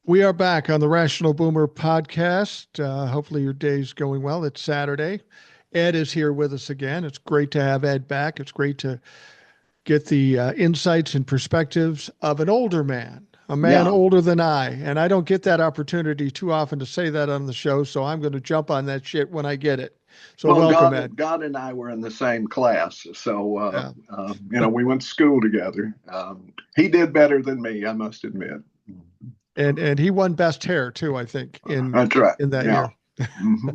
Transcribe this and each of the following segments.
We are back on the Rational Boomer podcast. Hopefully, your day's going well. It's Saturday. Ed is here with us again. It's great to have Ed back. It's great to get the insights and perspectives of an older man, a man Yeah. older than I. And I don't get that opportunity too often to say that on the show. So I'm going to jump on that shit when I get it. So Well, welcome, God, Ed. God and I were in the same class, so Yeah. we went to school together. He did better than me, I must admit. And he won best hair too, I think, That's right. in that Yeah. year. hmm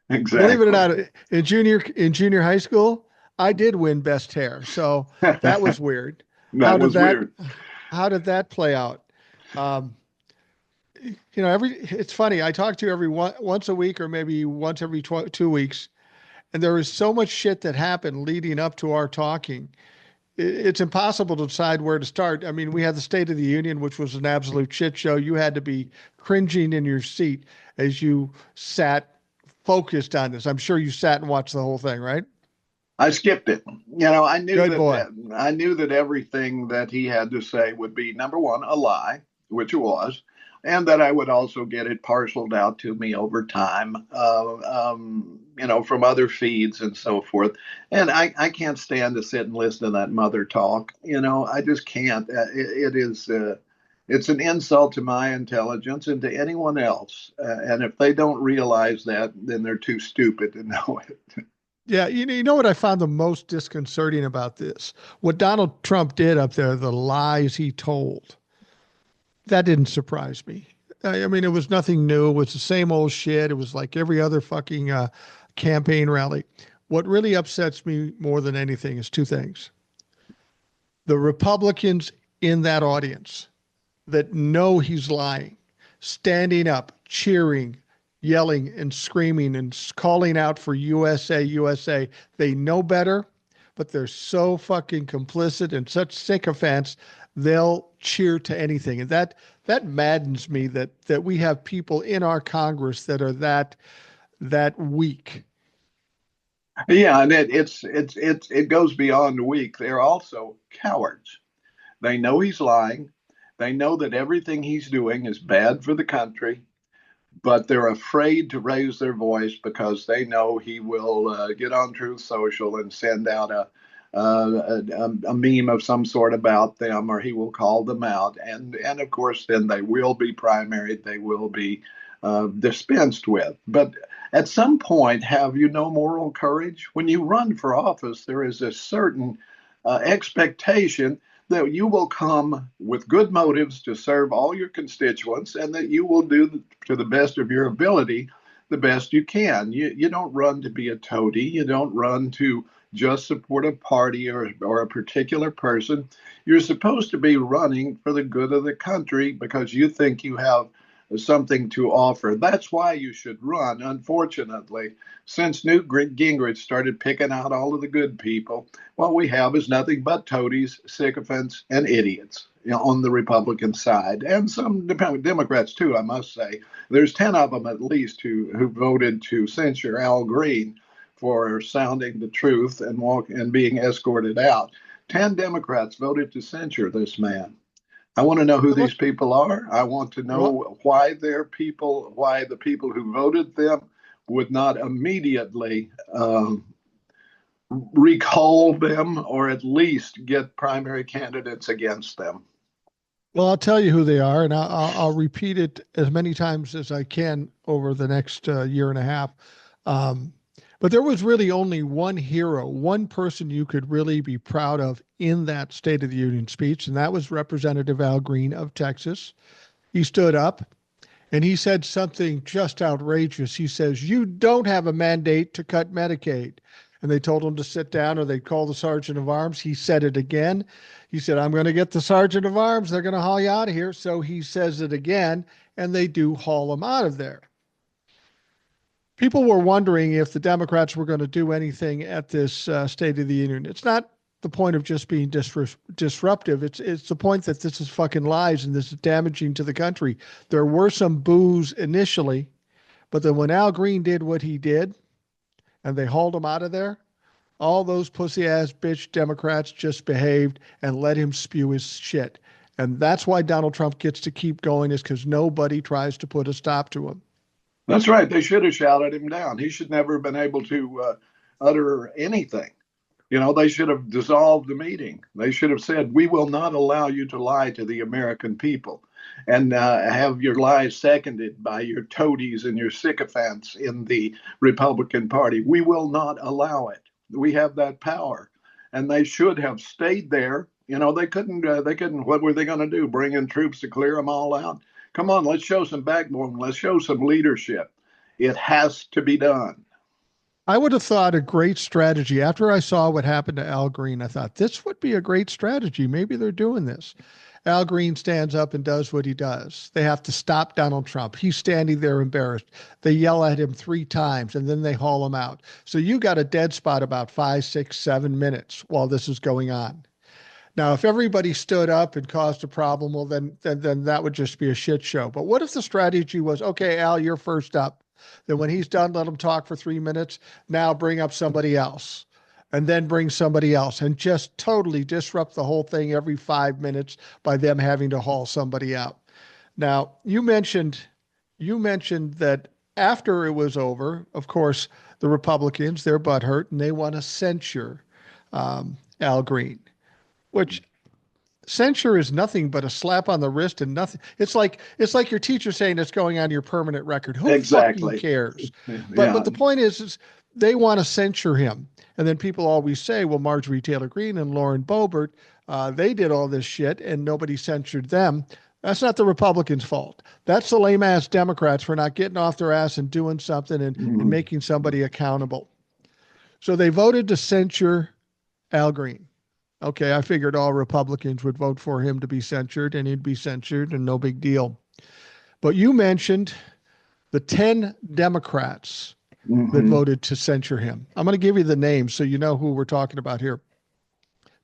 Believe it or Exactly. not, in junior high school, I did win best hair. So that was weird. How That did was that weird. how did that play out? Um, it's funny. I talk to you once a week or maybe once every 2 weeks, and there is so much shit that happened leading up to our talking. It's impossible to decide where to start. I mean, we had the State of the Union, which was an absolute shit show. You had to be cringing in your seat as you sat focused on this. I'm sure you sat and watched the whole thing, right? I skipped it. Good boy. I knew that everything that he had to say would be number one a lie, which it was, and that I would also get it parceled out to me over time, from other feeds and so forth. And I can't stand to sit and listen to that mother talk. I just can't. It's an insult to my intelligence and to anyone else. And if they don't realize that, then they're too stupid to know it. Yeah, you know what I found the most disconcerting about this? What Donald Trump did up there, the lies he told, that didn't surprise me. I mean, it was nothing new. It was the same old shit. It was like every other fucking campaign rally. What really upsets me more than anything is two things. The Republicans in that audience that know he's lying, standing up, cheering, yelling and screaming and calling out for USA, USA. They know better, but they're so fucking complicit and such sycophants, they'll cheer to anything. And that maddens me that we have people in our Congress that are that weak. Yeah, and it goes beyond weak. They're also cowards. They know he's lying. They know that everything he's doing is bad for the country, but they're afraid to raise their voice because they know he will get on Truth Social and send out a meme of some sort about them, or he will call them out, and of course then they will be primaried, they will be dispensed with. But at some point, have you no moral courage? When you run for office, there is a certain expectation that you will come with good motives to serve all your constituents and that you will do to the best of your ability the best you can. You don't run to be a toady. You don't run to just support a party or a particular person. You're supposed to be running for the good of the country because you think you have something to offer. That's why you should run. Unfortunately, since Newt Gingrich started picking out all of the good people, what we have is nothing but toadies, sycophants, and idiots, on the Republican side, and some Democrats too. I must say, there's 10 of them at least who voted to censure Al Green for sounding the truth and being escorted out. 10 Democrats voted to censure this man. I want to know who Look, these people are. I want to well, know why the people who voted them would not immediately recall them or at least get primary candidates against them. well, I'll tell you who they are, and I'll repeat it as many times as I can over the next year and a half. Um, but there was really only one hero, one person you could really be proud of in that State of the Union speech, and that was Representative Al Green of Texas. He stood up and he said something just outrageous. He says, "You don't have a mandate to cut Medicaid." And they told him to sit down or they'd call the sergeant of arms. He said it again. He said, "I'm going to get the sergeant of arms. They're going to haul you out of here." So he says it again, and they do haul him out of there. People were wondering if the Democrats were going to do anything at this State of the Union. It's not the point of just being disruptive. It's the point that this is fucking lies and this is damaging to the country. There were some boos initially, but then when Al Green did what he did and they hauled him out of there, all those pussy ass bitch Democrats just behaved and let him spew his shit. And that's why Donald Trump gets to keep going, is because nobody tries to put a stop to him. That's right. They should have shouted him down. He should never have been able to utter anything. You know, they should have dissolved the meeting. They should have said, "We will not allow you to lie to the American people," and have your lies seconded by your toadies and your sycophants in the Republican Party. We will not allow it. We have that power, and they should have stayed there. You know, they couldn't. They couldn't. What were they going to do? Bring in troops to clear them all out? Come on, let's show some backbone. Let's show some leadership. It has to be done. I would have thought a great strategy after I saw what happened to Al Green. I thought this would be a great strategy. Maybe they're doing this. Al Green stands up and does what he does. They have to stop Donald Trump. He's standing there embarrassed. They yell at him 3 times and then they haul him out. So you got a dead spot about 5, 6, 7 minutes while this is going on. Now, if everybody stood up and caused a problem, well, then that would just be a shit show. But what if the strategy was, okay, Al, you're first up. Then when he's done, let him talk for 3 minutes. Now bring up somebody else, and then bring somebody else, and just totally disrupt the whole thing every 5 minutes by them having to haul somebody out. Now, you mentioned that after it was over, of course, the Republicans, they're butthurt, and they want to censure Al Green, which censure is nothing but a slap on the wrist and nothing. It's like your teacher saying it's going on your permanent record. Who Exactly. fucking cares? Yeah. But the point is they want to censure him. And then people always say, well, Marjorie Taylor Greene and Lauren Boebert, they did all this shit and nobody censored them. That's not the Republicans' fault. That's the lame ass Democrats for not getting off their ass and doing something and making somebody accountable. So they voted to censure Al Green. Okay, I figured all Republicans would vote for him to be censured, and he'd be censured, and no big deal. But you mentioned the 10 Democrats that voted to censure him. I'm going to give you the names so you know who we're talking about here.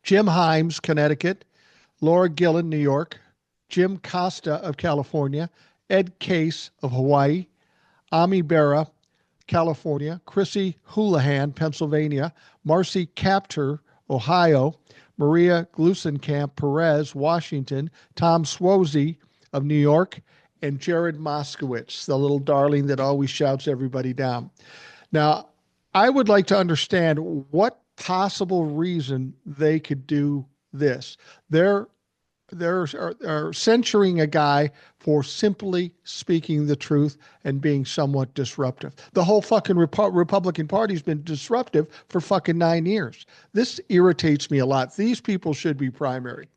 Jim Himes, Connecticut. Laura Gillen, New York. Jim Costa of California. Ed Case of Hawaii. Ami Bera, California. Chrissy Houlihan, Pennsylvania. Marcy Kaptur, Ohio. Maria Glusenkamp Perez, Washington, Tom Suozzi of New York, and Jared Moskowitz, the little darling that always shouts everybody down. Now, I would like to understand what possible reason they could do this. They're censuring a guy for simply speaking the truth and being somewhat disruptive. The whole fucking Republican Party's been disruptive for fucking 9 years. This irritates me a lot. These people should be primary.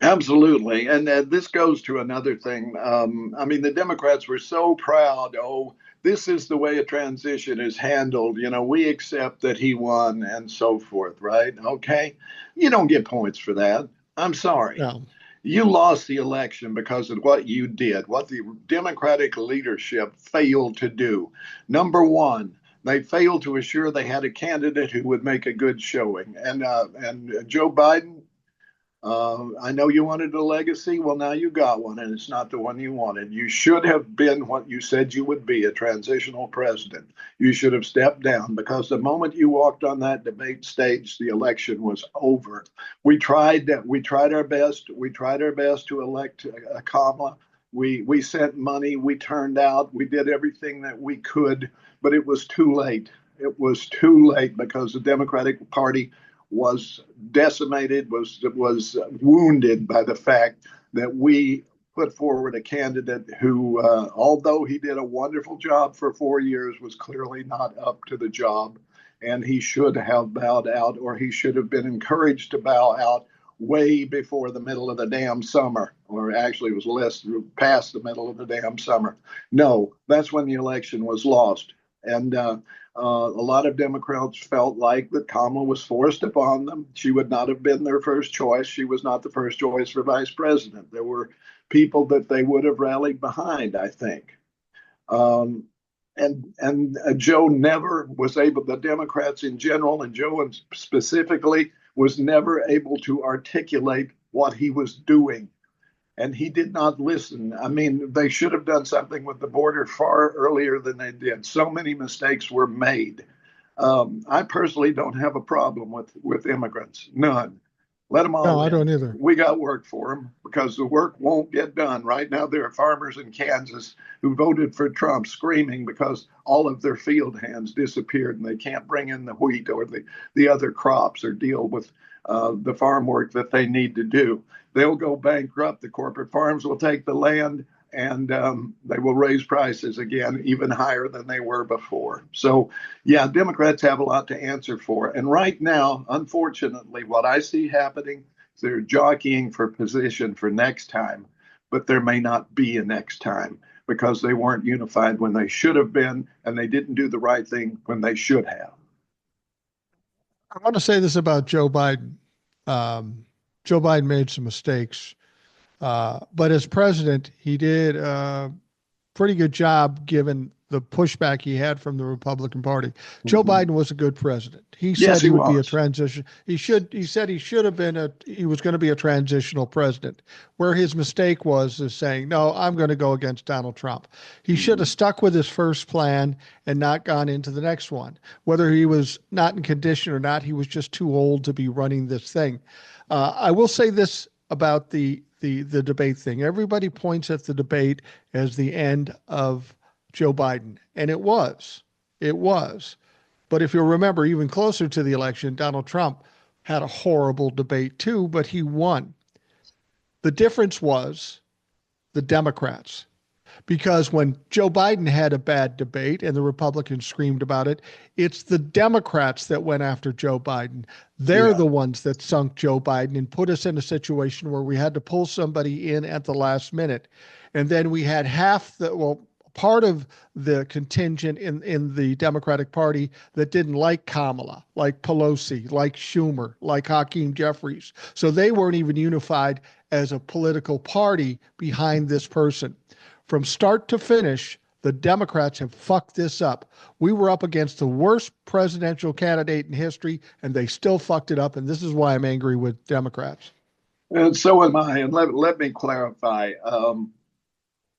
Absolutely. And this goes to another thing. I mean, the Democrats were so proud. Oh, this is the way a transition is handled. You know, we accept that he won and so forth, right? Okay. You don't get points for that. I'm sorry. No. You lost the election because of what you did, what the Democratic leadership failed to do. Number one, they failed to assure they had a candidate who would make a good showing. And Joe Biden, I know you wanted a legacy. Well, now you got one, and it's not the one you wanted. You should have been what you said you would be, a transitional president. You should have stepped down, because the moment you walked on that debate stage, the election was over. We tried our best. We tried our best to elect Kamala. We sent money. We turned out. We did everything that we could, but it was too late. It was too late, because the Democratic Party was decimated, was wounded by the fact that we put forward a candidate who, although he did a wonderful job for 4 years, was clearly not up to the job. And he should have bowed out, or he should have been encouraged to bow out way before the middle of the damn summer, or actually it was past the middle of the damn summer. No, that's when the election was lost. And a lot of Democrats felt like that Kamala was forced upon them. She would not have been their first choice. She was not the first choice for vice president. There were people that they would have rallied behind, I think. And Joe never was able, the Democrats in general, and Joe specifically, was never able to articulate what he was doing. And he did not listen. I mean, they should have done something with the border far earlier than they did. So many mistakes were made. I personally don't have a problem with immigrants, none. Let them No, all I in. don't either. We got work for them because the work won't get done. Right now, there are farmers in Kansas who voted for Trump screaming because all of their field hands disappeared and they can't bring in the wheat or the other crops or deal with the farm work that they need to do. They'll go bankrupt. The corporate farms will take the land and they will raise prices again, even higher than they were before. So, yeah, Democrats have a lot to answer for. And right now, unfortunately, what I see happening is they're jockeying for position for next time, but there may not be a next time because they weren't unified when they should have been, and they didn't do the right thing when they should have. I want to say this about Joe Biden. Joe Biden made some mistakes, but as president, he did a pretty good job given the pushback he had from the Republican Party. Joe Mm-hmm. Biden was a good president. He Yes, said he he would be a was. transition. He said he should have been he was going to be a transitional president. Where his mistake was is saying, no, I'm going to go against Donald Trump. He should Mm-hmm. have stuck with his first plan and not gone into the next one. Whether he was not in condition or not, he was just too old to be running this thing. I will say this about the debate thing. Everybody points at the debate as the end of Joe Biden, and it was. It was. But if you'll remember, even closer to the election, Donald Trump had a horrible debate too, but he won. The difference was the Democrats. Because when Joe Biden had a bad debate and the Republicans screamed about it, it's the Democrats that went after Joe Biden. They're Yeah. the ones that sunk Joe Biden and put us in a situation where we had to pull somebody in at the last minute. And then we had part of the contingent in the Democratic Party that didn't like Kamala, like Pelosi, like Schumer, like Hakeem Jeffries. So they weren't even unified as a political party behind this person. From start to finish, the Democrats have fucked this up. We were up against the worst presidential candidate in history, and they still fucked it up. And this is why I'm angry with Democrats. And so am I. And let me clarify.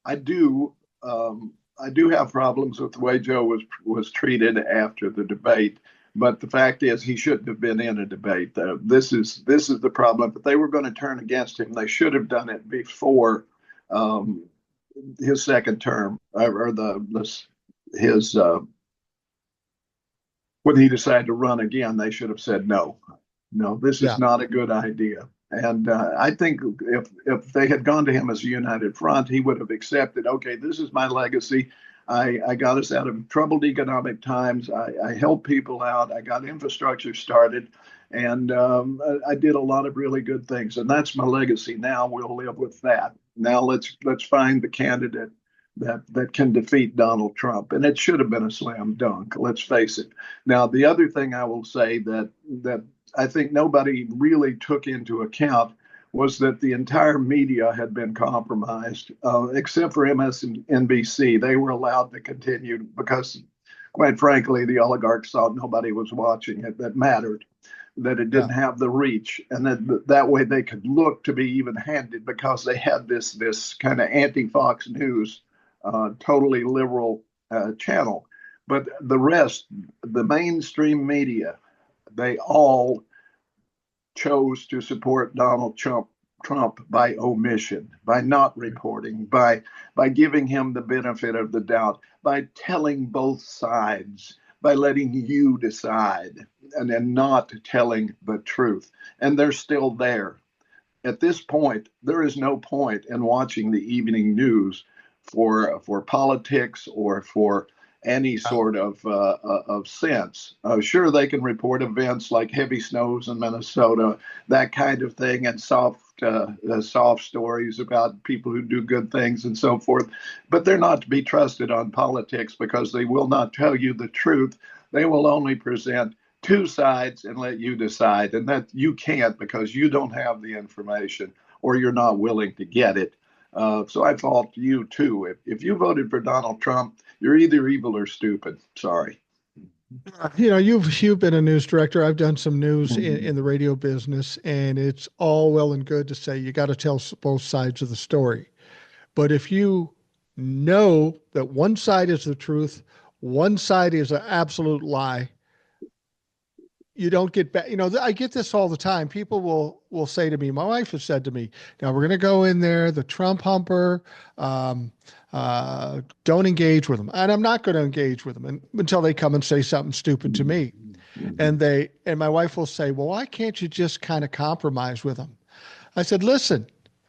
I do I do have problems with the way Joe was treated after the debate. But the fact is, he shouldn't have been in a debate. This is the problem. But they were going to turn against him. They should have done it before um, his second term, or his when he decided to run again. They should have said no. No, this is Yeah. not a good idea. And I think if they had gone to him as a united front, he would have accepted, okay, this is my legacy. I got us out of troubled economic times. I helped people out. I got infrastructure started. And I did a lot of really good things. And that's my legacy. Now we'll live with that. Now let's find the candidate that can defeat Donald Trump. And it should have been a slam dunk, let's face it. Now, the other thing I will say that I think nobody really took into account was that the entire media had been compromised, except for MSNBC. They were allowed to continue because, quite frankly, the oligarchs thought nobody was watching it that mattered, that it Yeah. didn't have the reach, and that way they could look to be even-handed because they had this kind of anti-Fox News, totally liberal channel. But the rest, the mainstream media, they all chose to support Donald Trump by omission, by not reporting, by giving him the benefit of the doubt, by telling both sides, by letting you decide, and then not telling the truth. And they're still there. At this point, there is no point in watching the evening news for politics or for any sort of sense. Sure, they can report events like heavy snows in Minnesota, that kind of thing, and soft stories about people who do good things and so forth. But they're not to be trusted on politics because they will not tell you the truth. They will only present two sides and let you decide, and that you can't because you don't have the information or you're not willing to get it. So I fault you too. If you voted for Donald Trump, you're either evil or stupid. Sorry. You've been a news director. I've done some news Mhm. in the radio business, and it's all well and good to say you got to tell both sides of the story. But if you know that one side is the truth, one side is an absolute lie, you don't get back. I get this all the time. People will say to me, my wife has said to me, now we're going to go in there, the Trump humper, don't engage with them. And I'm not going to engage with them until they come and say something stupid to me. Mhm. And my wife will say, well, why can't you just kind of compromise with them? I said, listen,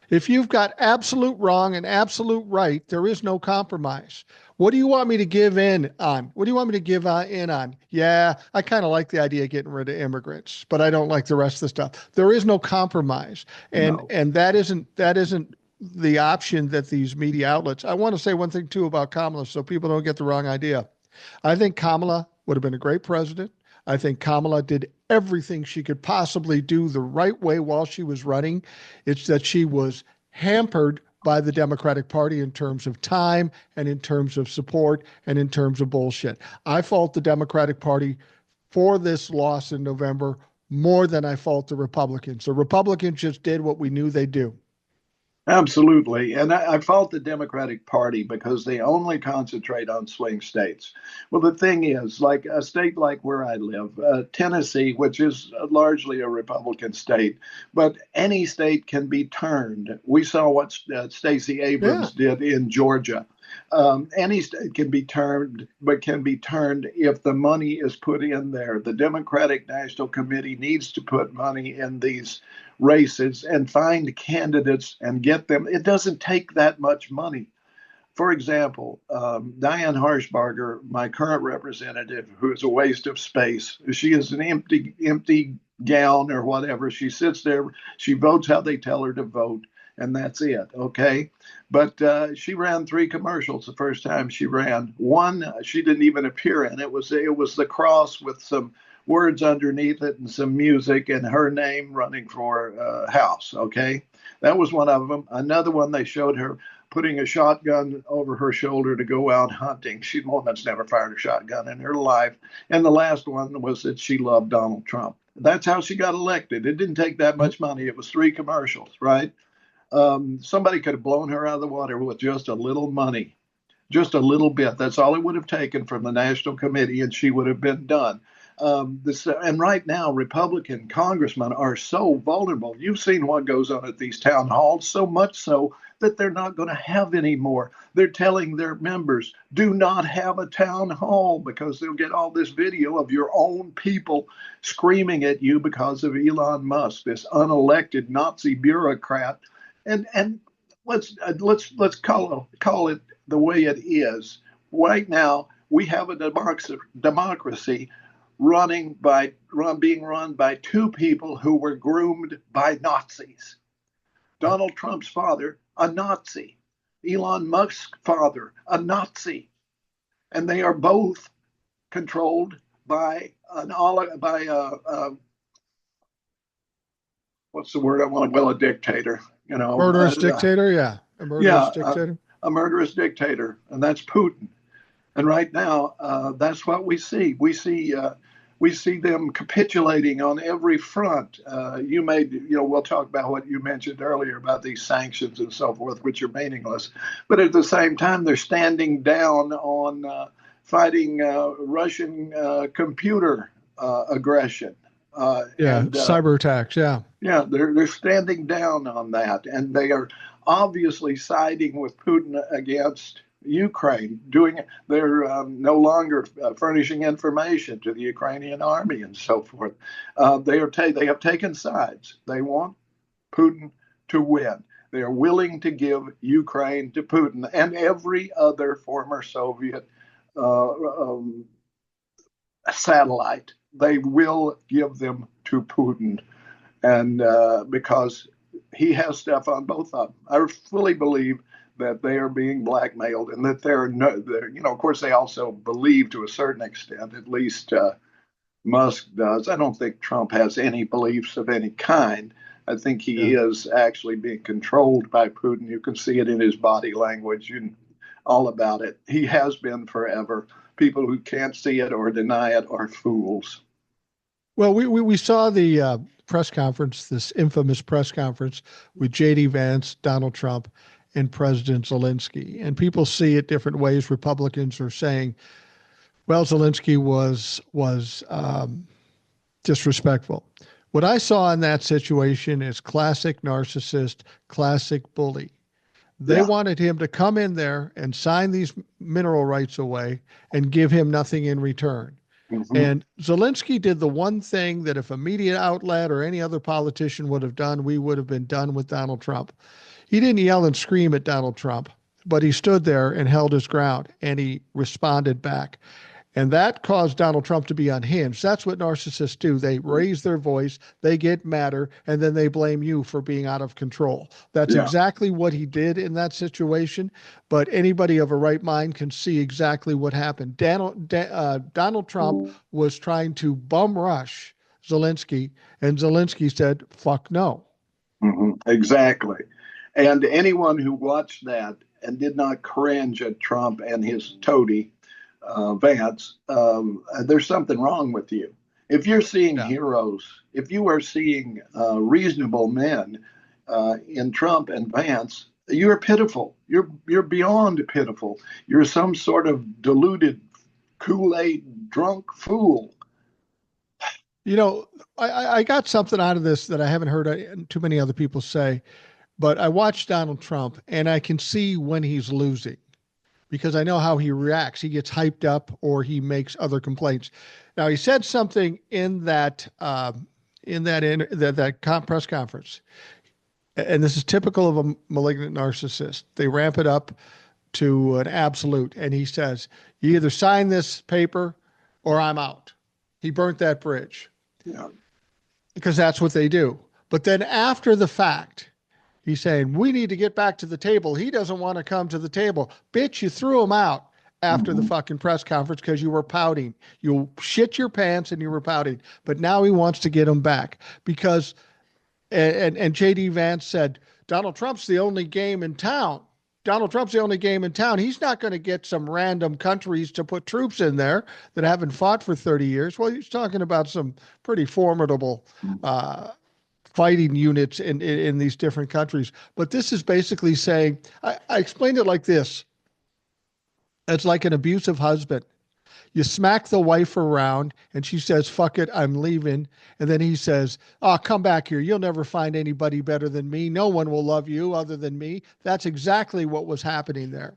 if you've got absolute wrong and absolute right, there is no compromise. What do you want me to give in on? What do you want me to give in on? Yeah, I kind of like the idea of getting rid of immigrants, but I don't like the rest of the stuff. There is no compromise, and No. and that isn't the option that these media outlets. I want to say one thing too about Kamala, so people don't get the wrong idea. I think Kamala would have been a great president. I think Kamala did everything she could possibly do the right way while she was running. It's that she was hampered by the Democratic Party in terms of time and in terms of support and in terms of bullshit. I fault the Democratic Party for this loss in November more than I fault the Republicans. The Republicans just did what we knew they'd do. Absolutely. And I fault the Democratic Party because they only concentrate on swing states. Well, the thing is, like a state like where I live, Tennessee, which is largely a Republican state, but any state can be turned. We saw what Stacey Yeah. Abrams did in Georgia. Any state can be turned, but can be turned if the money is put in there. The Democratic National Committee needs to put money in these races and find candidates and get them. It doesn't take that much money. For example, Diane Harshbarger, my current representative, who is a waste of space, she is an empty gown or whatever. She sits there, she votes how they tell her to vote, and that's it. Okay. But she ran 3 commercials the first time she ran. One she didn't even appear in. It was the cross with some words underneath it and some music and her name running for House. Okay, that was one of them. Another one, they showed her putting a shotgun over her shoulder to go out hunting. She's one that's never fired a shotgun in her life. And the last one was that she loved Donald Trump. That's how she got elected. It didn't take that much money. It was 3 commercials, right? Somebody could have blown her out of the water with just a little money, just a little bit. That's all it would have taken from the National Committee, and she would have been done. And right now, Republican congressmen are so vulnerable. You've seen what goes on at these town halls, so much so that they're not going to have any more. They're telling their members, do not have a town hall because they'll get all this video of your own people screaming at you because of Elon Musk, this unelected Nazi bureaucrat. And let's call it the way it is. Right now, we have a democracy being run by 2 people who were groomed by Nazis. Donald Trump's father, a Nazi. Elon Musk's father, a Nazi. And they are both controlled by what's the word I want? Well, a dictator. Murderous dictator. Yeah. A murderous Yeah, dictator. a murderous dictator, and that's Putin. And right now, that's what we see. We see them capitulating on every front. We'll talk about what you mentioned earlier about these sanctions and so forth, which are meaningless. But at the same time, they're standing down on fighting Russian computer aggression. Yeah. And Cyber attacks. Yeah. Yeah, they're standing down on that, and they are obviously siding with Putin against Ukraine. They're no longer furnishing information to the Ukrainian army and so forth. They have taken sides. They want Putin to win. They are willing to give Ukraine to Putin and every other former Soviet satellite. They will give them to Putin, and because he has stuff on both of them. I fully believe that they are being blackmailed, and that of course, they also believe to a certain extent, at least Musk does. I don't think Trump has any beliefs of any kind. I think he Yeah. is actually being controlled by Putin. You can see it in his body language and all about it. He has been forever. People who can't see it or deny it are fools. Well, we saw the press conference, this infamous press conference with J.D. Vance, Donald Trump, and President Zelensky. And people see it different ways. Republicans are saying, well, Zelensky was disrespectful. What I saw in that situation is classic narcissist, classic bully. They Yeah. wanted him to come in there and sign these mineral rights away and give him nothing in return. Hmm. And Zelensky did the one thing that if a media outlet or any other politician would have done, we would have been done with Donald Trump. He didn't yell and scream at Donald Trump, but he stood there and held his ground and he responded back. And that caused Donald Trump to be unhinged. That's what narcissists do. They raise their voice, they get madder, and then they blame you for being out of control. That's Yeah. exactly what he did in that situation. But anybody of a right mind can see exactly what happened. Donald Trump was trying to bum rush Zelensky, and Zelensky said, fuck no. Exactly. And anyone who watched that and did not cringe at Trump and his toady, Vance, there's something wrong with you. If you're seeing Yeah. heroes, if you are seeing reasonable men in Trump and Vance, you're pitiful. You're beyond pitiful. You're some sort of deluded Kool-Aid drunk fool. You know, I got something out of this that I haven't heard too many other people say, but I watched Donald Trump and I can see when he's losing because I know how he reacts. He gets hyped up or he makes other complaints. Now he said something in that press conference, and this is typical of a malignant narcissist. They ramp it up to an absolute, and he says, "You either sign this paper or I'm out." He burnt that bridge Yeah. because that's what they do. But then after the fact, he's saying, we need to get back to the table. He doesn't want to come to the table. Bitch, you threw him out after the Mhm. fucking press conference because you were pouting. You shit your pants and you were pouting. But now he wants to get him back because, and JD Vance said, Donald Trump's the only game in town. Donald Trump's the only game in town. He's not going to get some random countries to put troops in there that haven't fought for 30 years. Well, he's talking about some pretty formidable uh, fighting units in these different countries. But this is basically saying, I explained it like this. It's like an abusive husband. You smack the wife around and she says, fuck it, I'm leaving. And then he says, oh, come back here. You'll never find anybody better than me. No one will love you other than me. That's exactly what was happening there.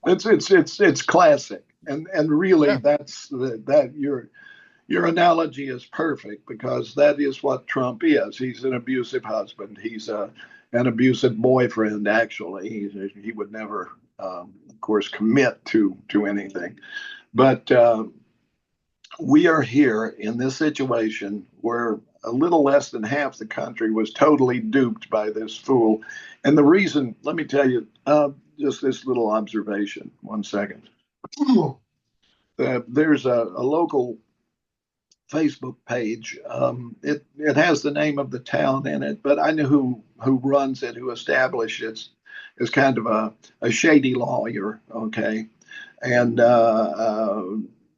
It's classic, and really Yeah. that your analogy is perfect because that is what Trump is. He's an abusive husband. He's an abusive boyfriend. Actually, he would never, of course, commit to anything. But we are here in this situation where a little less than half the country was totally duped by this fool. And the reason, let me tell you, just this little observation. 1 second. There's a local Facebook page. It has the name of the town in it, but I know who runs it, who established it, is kind of a shady lawyer. Okay, and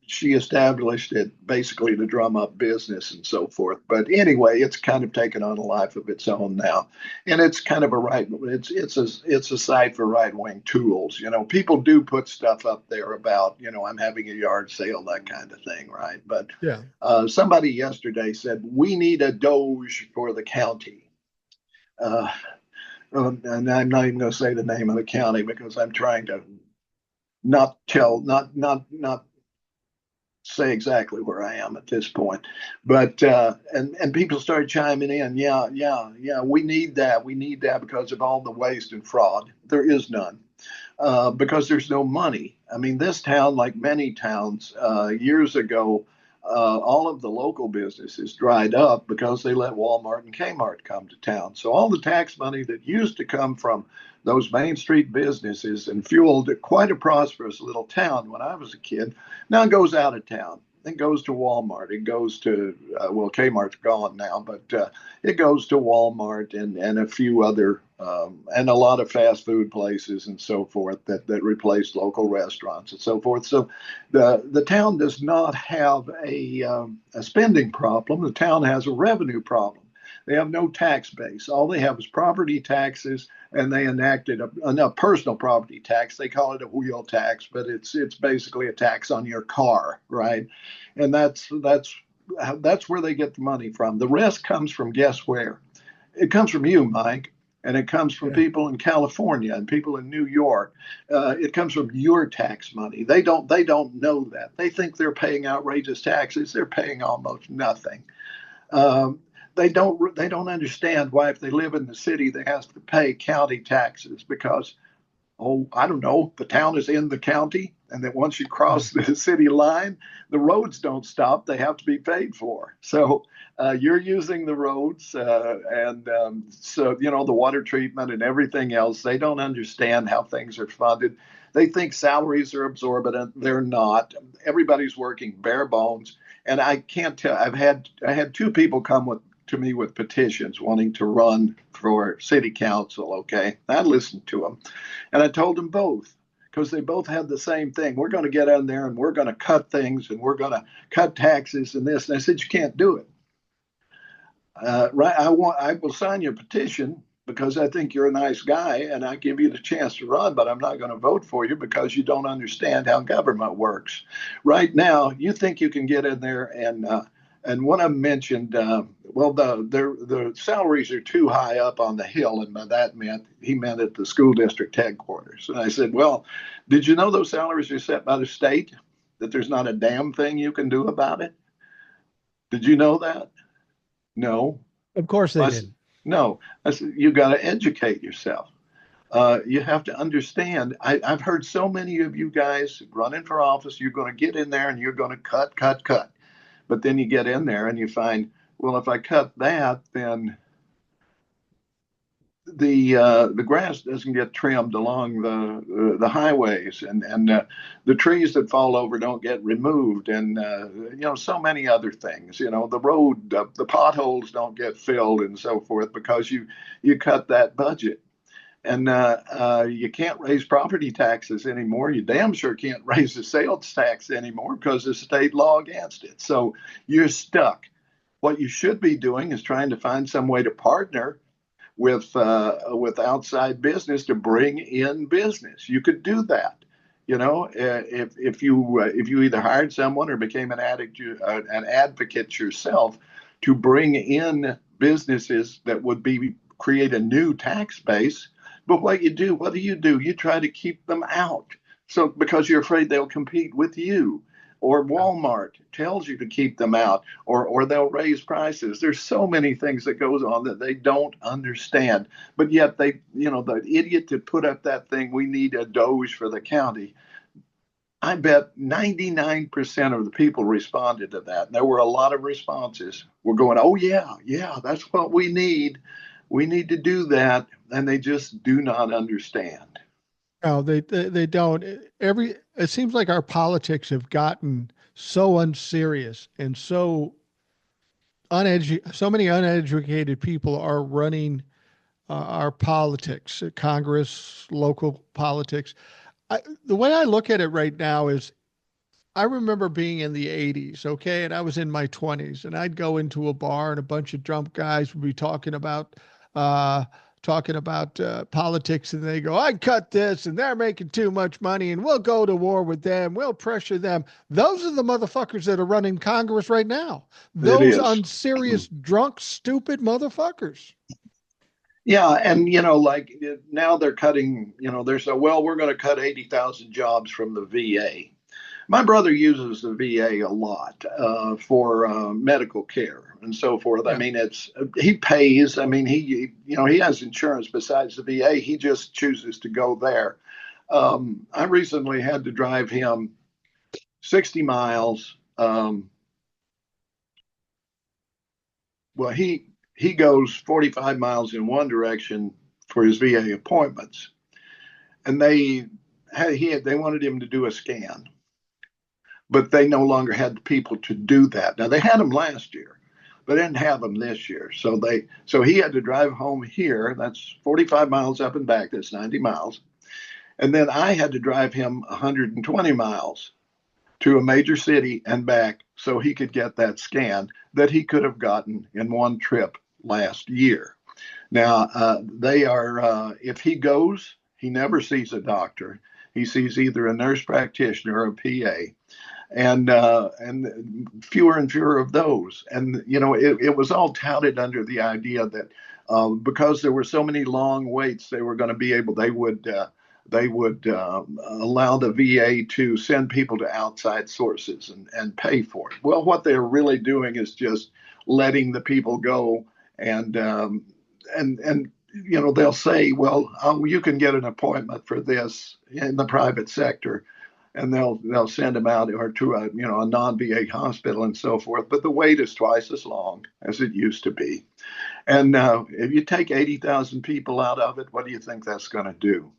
she established it basically to drum up business and so forth. But anyway, it's kind of taken on a life of its own now, and it's kind of it's a site for right wing tools. You know, people do put stuff up there about I'm having a yard sale, that kind of thing, right? But Yeah. somebody yesterday said we need a Doge for the county. Uh, and I'm not even going to say the name of the county because I'm trying to not say exactly where I am at this point. But and people started chiming in. Yeah. We need that. We need that because of all the waste and fraud. There is none. Because there's no money. I mean, this town, like many towns, years ago, all of the local businesses dried up because they let Walmart and Kmart come to town. So all the tax money that used to come from those Main Street businesses and fueled quite a prosperous little town when I was a kid now goes out of town. It goes to Walmart. It goes to, well, Kmart's gone now, but it goes to Walmart and a few other, and a lot of fast food places and so forth that replace local restaurants and so forth. So the town does not have a spending problem. The town has a revenue problem. They have no tax base. All they have is property taxes, and they enacted a personal property tax. They call it a wheel tax, but it's basically a tax on your car, right? And that's that's where they get the money from. The rest comes from guess where? It comes from you, Mike, and it comes from Yeah. people in California and people in New York. It comes from your tax money. They don't know that. They think they're paying outrageous taxes. They're paying almost nothing. Um, they don't understand why if they live in the city they have to pay county taxes because I don't know, the town is in the county, and that once you cross the city line, the roads don't stop; they have to be paid for. So you're using the roads, and so the water treatment and everything else. They don't understand how things are funded. They think salaries are exorbitant. They're not. Everybody's working bare bones, and I can't tell. I had two people come to me with petitions wanting to run for city council. Okay, I listened to them. And I told them both, because they both had the same thing. We're going to get in there and we're going to cut things and we're going to cut taxes and this. And I said, you can't do it. Right? I will sign your petition because I think you're a nice guy and I give you the chance to run, but I'm not going to vote for you because you don't understand how government works. Right now, you think you can get in there and one of them mentioned, well, the salaries are too high up on the hill, and by that he meant at the school district headquarters. And I said, well, did you know those salaries are set by the state? That there's not a damn thing you can do about it? Did you know that? No. Of course they did. No. I said, you got to educate yourself. You have to understand. I've heard so many of you guys running for office. You're going to get in there and you're going to cut, cut, cut. But then you get in there and you find, well, if I cut that, then the grass doesn't get trimmed along the highways, and the trees that fall over don't get removed, and so many other things. The road, the potholes don't get filled, and so forth because you cut that budget. And you can't raise property taxes anymore. You damn sure can't raise the sales tax anymore because there's state law against it. So you're stuck. What you should be doing is trying to find some way to partner with outside business to bring in business. You could do that. If you either hired someone or became an advocate yourself to bring in businesses that would create a new tax base. But what do you do? You try to keep them out. So because you're afraid they'll compete with you, or Walmart tells you to keep them out, or they'll raise prices. There's so many things that goes on that they don't understand. But yet the idiot that put up that thing, we need a Doge for the county. I bet 99% of the people responded to that. And there were a lot of responses. We're going, oh yeah, that's what we need. We need to do that, and they just do not understand. No, they don't. It seems like our politics have gotten so unserious and so many uneducated people are running our politics, Congress, local politics. The way I look at it right now is I remember being in the 80s, okay, and I was in my 20s, and I'd go into a bar and a bunch of drunk guys would be uh, talking about politics, and they go, "I cut this, and they're making too much money, and we'll go to war with them. We'll pressure them." Those are the motherfuckers that are running Congress right now. It Those is. unserious, drunk, stupid motherfuckers. Yeah, and like now they're cutting, they're saying, well, we're going to cut 80,000 jobs from the VA. My brother uses the VA a lot for medical care and so forth. I Yeah. mean, he pays. I mean, he has insurance besides the VA. He just chooses to go there. I recently had to drive him 60 miles. Well, he goes 45 miles in one direction for his VA appointments, and they wanted him to do a scan, but they no longer had the people to do that. Now they had them last year, but they didn't have them this year. So he had to drive home here. That's 45 miles up and back. That's 90 miles. And then I had to drive him 120 miles to a major city and back so he could get that scan that he could have gotten in one trip last year. Now, if he goes, he never sees a doctor. He sees either a nurse practitioner or a PA. and fewer and fewer of those. And it was all touted under the idea that because there were so many long waits, they were going to be able. They would allow the VA to send people to outside sources and pay for it. Well, what they're really doing is just letting the people go, and they'll say, well, you can get an appointment for this in the private sector, and they'll send them out or to a non-VA hospital and so forth. But the wait is twice as long as it used to be. And if you take 80,000 people out of it, what do you think that's going to do?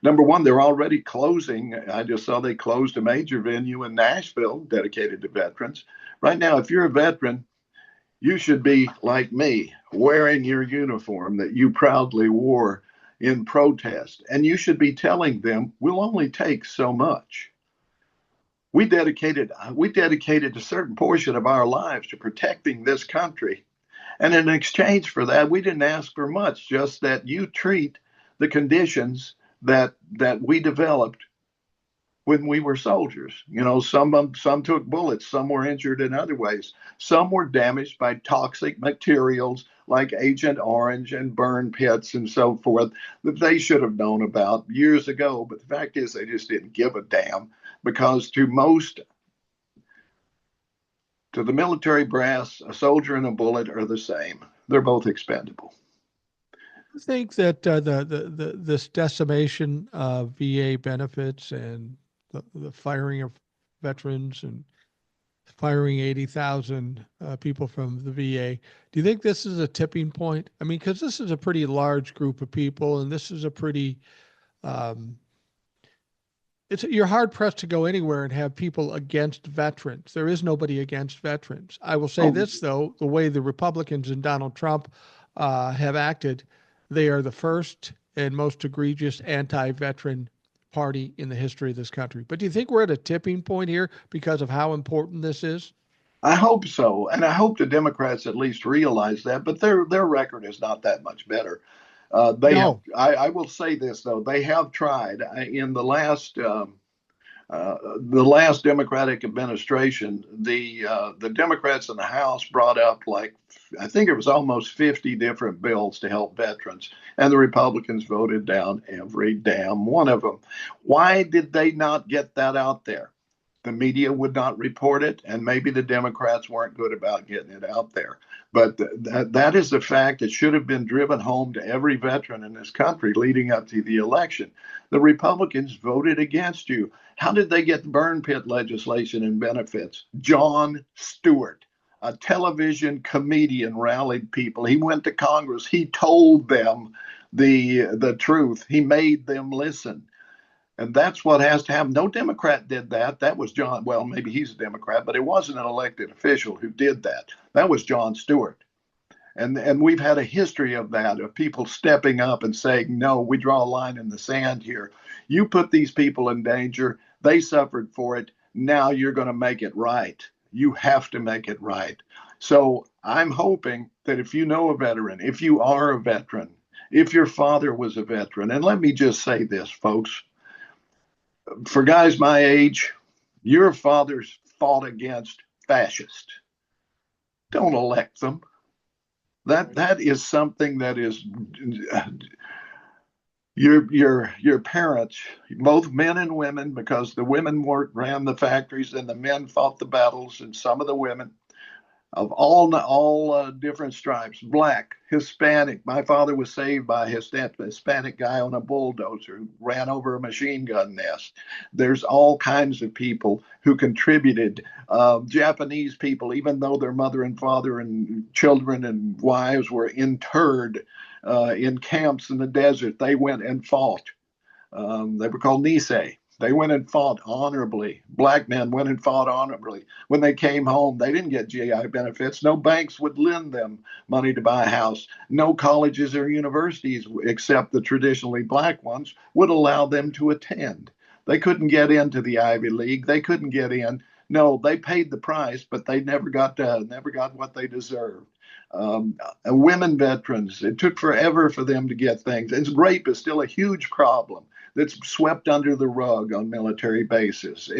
Number one, they're already closing. I just saw they closed a major venue in Nashville dedicated to veterans. Right now, if you're a veteran, you should be like me, wearing your uniform that you proudly wore in protest. And you should be telling them, we'll only take so much. We dedicated a certain portion of our lives to protecting this country. And in exchange for that, we didn't ask for much, just that you treat the conditions that we developed when we were soldiers. Some took bullets, some were injured in other ways. Some were damaged by toxic materials like Agent Orange and burn pits and so forth that they should have known about years ago. But the fact is, they just didn't give a damn, because to the military brass, a soldier and a bullet are the same. They're both expendable. I think that this decimation of VA benefits and the firing of veterans and firing 80,000 people from the VA, do you think this is a tipping point? I mean, because this is a pretty large group of people, and this is a pretty you're hard pressed to go anywhere and have people against veterans. There is nobody against veterans. I will say this, though, the way the Republicans and Donald Trump have acted, they are the first and most egregious anti-veteran party in the history of this country. But do you think we're at a tipping point here because of how important this is? I hope so. And I hope the Democrats at least realize that, but their record is not that much better. I will say this, though, they have tried in the last Democratic administration. The Democrats in the House brought up, like, I think it was almost 50 different bills to help veterans, and the Republicans voted down every damn one of them. Why did they not get that out there? The media would not report it, and maybe the Democrats weren't good about getting it out there. But that is the fact that should have been driven home to every veteran in this country leading up to the election. The Republicans voted against you. How did they get burn pit legislation and benefits? Jon Stewart, a television comedian, rallied people. He went to Congress. He told them the truth. He made them listen. And that's what has to happen. No Democrat did that. That was John. Well, maybe he's a Democrat, but it wasn't an elected official who did that. That was Jon Stewart. And we've had a history of that, of people stepping up and saying, no, we draw a line in the sand here. You put these people in danger. They suffered for it. Now you're going to make it right. You have to make it right. So I'm hoping that if you know a veteran, if you are a veteran, if your father was a veteran, and let me just say this, folks, for guys my age, your fathers fought against fascists. Don't elect them. That is something that is your parents, both men and women, because the women ran the factories and the men fought the battles, and some of the women of all different stripes, black, Hispanic. My father was saved by a Hispanic guy on a bulldozer who ran over a machine gun nest. There's all kinds of people who contributed. Japanese people, even though their mother and father and children and wives were interred in camps in the desert, they went and fought. They were called Nisei. They went and fought honorably. Black men went and fought honorably. When they came home, they didn't get GI benefits. No banks would lend them money to buy a house. No colleges or universities, except the traditionally black ones, would allow them to attend. They couldn't get into the Ivy League. They couldn't get in. No, they paid the price, but they never got what they deserved. Women veterans, it took forever for them to get things. And rape is still a huge problem. that's swept under the rug on military bases.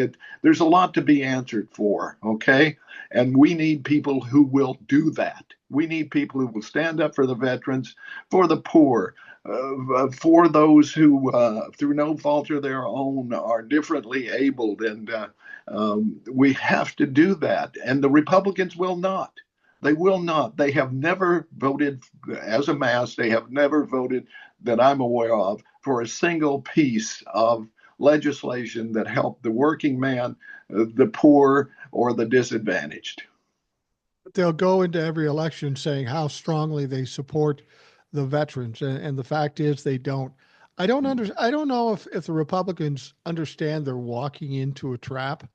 There's a lot to be answered for, okay? And we need people who will do that. We need people who will stand up for the veterans, for the poor, for those who, through no fault of their own, are differently abled. And we have to do that. And the Republicans will not. They will not. They have never voted as a mass. They have never voted that I'm aware of for a single piece of legislation that helped the working man, the poor, or the disadvantaged. But they'll go into every election saying how strongly they support the veterans, and the fact is they don't. I don't know if the Republicans understand they're walking into a trap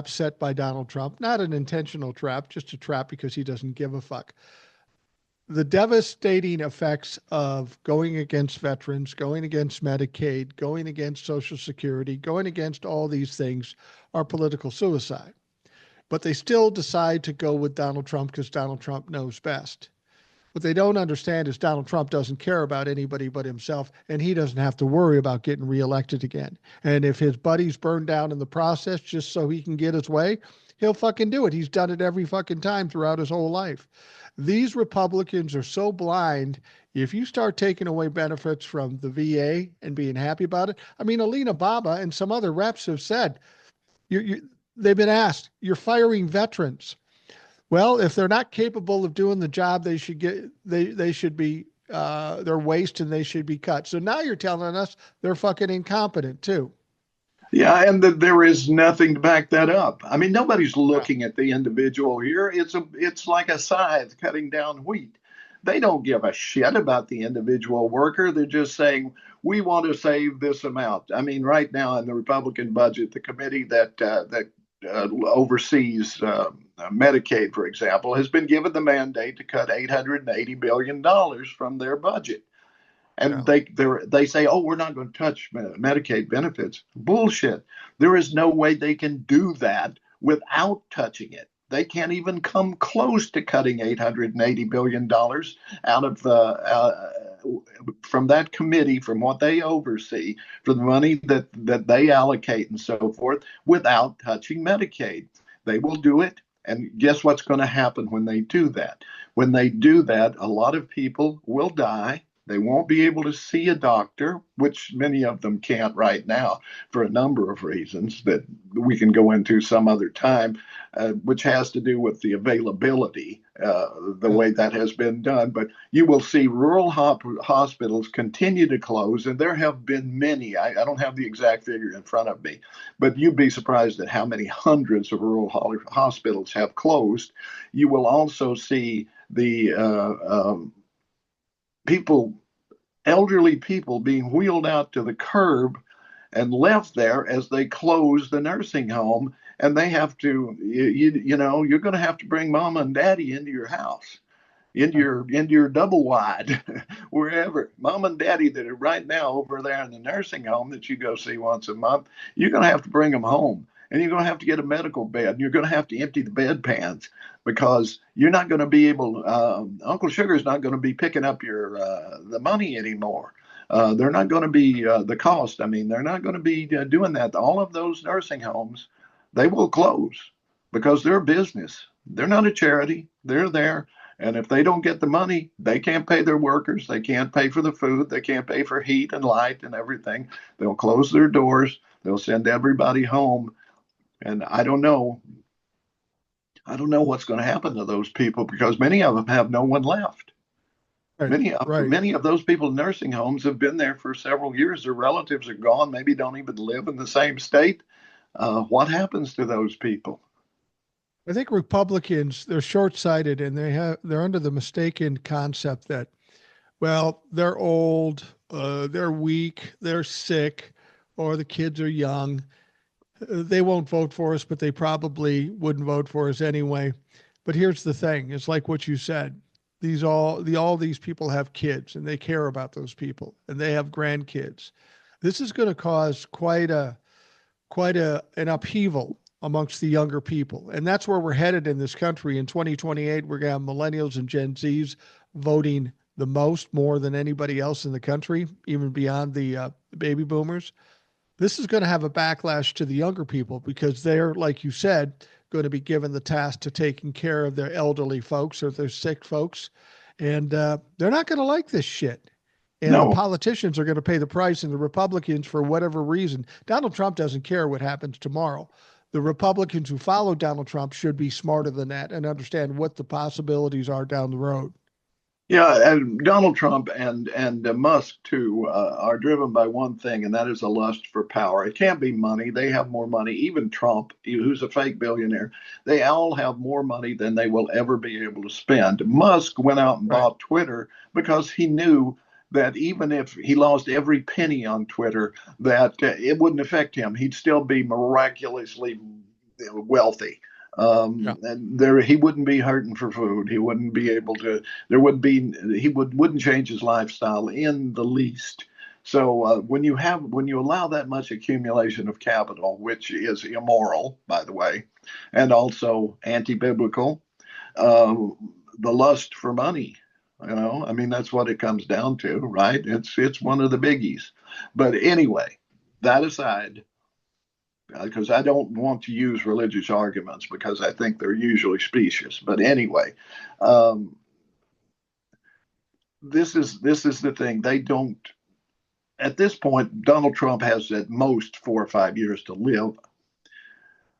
set by Donald Trump, not an intentional trap, just a trap because he doesn't give a fuck. The devastating effects of going against veterans, going against Medicaid, going against Social Security, going against all these things are political suicide. But they still decide to go with Donald Trump because Donald Trump knows best. What they don't understand is Donald Trump doesn't care about anybody but himself, and he doesn't have to worry about getting reelected again. And if his buddies burn down in the process just so he can get his way, he'll fucking do it. He's done it every fucking time throughout his whole life. These Republicans are so blind. If you start taking away benefits from the VA and being happy about it, I mean, Alina Baba and some other reps have said, they've been asked, you're firing veterans. Well, if they're not capable of doing the job, they should be they're waste and they should be cut. So now you're telling us they're fucking incompetent too. Yeah, and there is nothing to back that up. I mean, nobody's looking at the individual here. It's like a scythe cutting down wheat. They don't give a shit about the individual worker. They're just saying, we want to save this amount. I mean, right now in the Republican budget, the committee that oversees Medicaid, for example, has been given the mandate to cut $880 billion from their budget. And they say, oh, we're not going to touch Medicaid benefits. Bullshit. There is no way they can do that without touching it. They can't even come close to cutting $880 billion out of from that committee, from what they oversee, for the money that they allocate and so forth, without touching Medicaid. They will do it. And guess what's going to happen when they do that? When they do that, a lot of people will die. They won't be able to see a doctor, which many of them can't right now for a number of reasons that we can go into some other time, which has to do with the availability, the way that has been done. But you will see rural hospitals continue to close, and there have been many. I don't have the exact figure in front of me, but you'd be surprised at how many hundreds of rural hospitals have closed. You will also see the elderly people being wheeled out to the curb and left there as they close the nursing home. And they have to, you're going to have to bring mama and daddy into your house, into your double wide, wherever. Mom and daddy that are right now over there in the nursing home that you go see once a month, you're going to have to bring them home. And you're going to have to get a medical bed. And you're going to have to empty the bedpans because you're not going to be able. Uncle Sugar's not going to be picking up the money anymore. They're not going to be the cost. I mean, they're not going to be doing that. All of those nursing homes, they will close because they're a business. They're not a charity. They're there. And if they don't get the money, they can't pay their workers. They can't pay for the food. They can't pay for heat and light and everything. They'll close their doors. They'll send everybody home. And I don't know what's going to happen to those people because many of them have no one left. Right. Many of those people in nursing homes have been there for several years. Their relatives are gone, maybe don't even live in the same state. What happens to those people? I think Republicans, they're short-sighted and they're under the mistaken concept that, well, they're old, they're weak, they're sick, or the kids are young. They won't vote for us, but they probably wouldn't vote for us anyway. But here's the thing. It's like what you said. All these people have kids and they care about those people and they have grandkids. This is going to cause quite an upheaval amongst the younger people. And that's where we're headed in this country. In 2028, we're going to have millennials and Gen Zs voting the most, more than anybody else in the country, even beyond the baby boomers. This is going to have a backlash to the younger people because they're, like you said, going to be given the task to taking care of their elderly folks or their sick folks. And they're not going to like this shit. And the No. politicians are going to pay the price, and the Republicans, for whatever reason, Donald Trump doesn't care what happens tomorrow. The Republicans who follow Donald Trump should be smarter than that and understand what the possibilities are down the road. Yeah, and Donald Trump and Musk too are driven by one thing, and that is a lust for power. It can't be money. They have more money. Even Trump, who's a fake billionaire, they all have more money than they will ever be able to spend. Musk went out and Right. bought Twitter because he knew that even if he lost every penny on Twitter, that it wouldn't affect him. He'd still be miraculously wealthy. Yeah. And there he wouldn't be hurting for food. He wouldn't be able to. There would be. He wouldn't change his lifestyle in the least. So when you allow that much accumulation of capital, which is immoral, by the way, and also anti-biblical, uh, the lust for money. I mean that's what it comes down to, right? It's one of the biggies. But anyway, that aside, because I don't want to use religious arguments because I think they're usually specious. But anyway, um, this is the thing. They don't. At this point, Donald Trump has at most 4 or 5 years to live.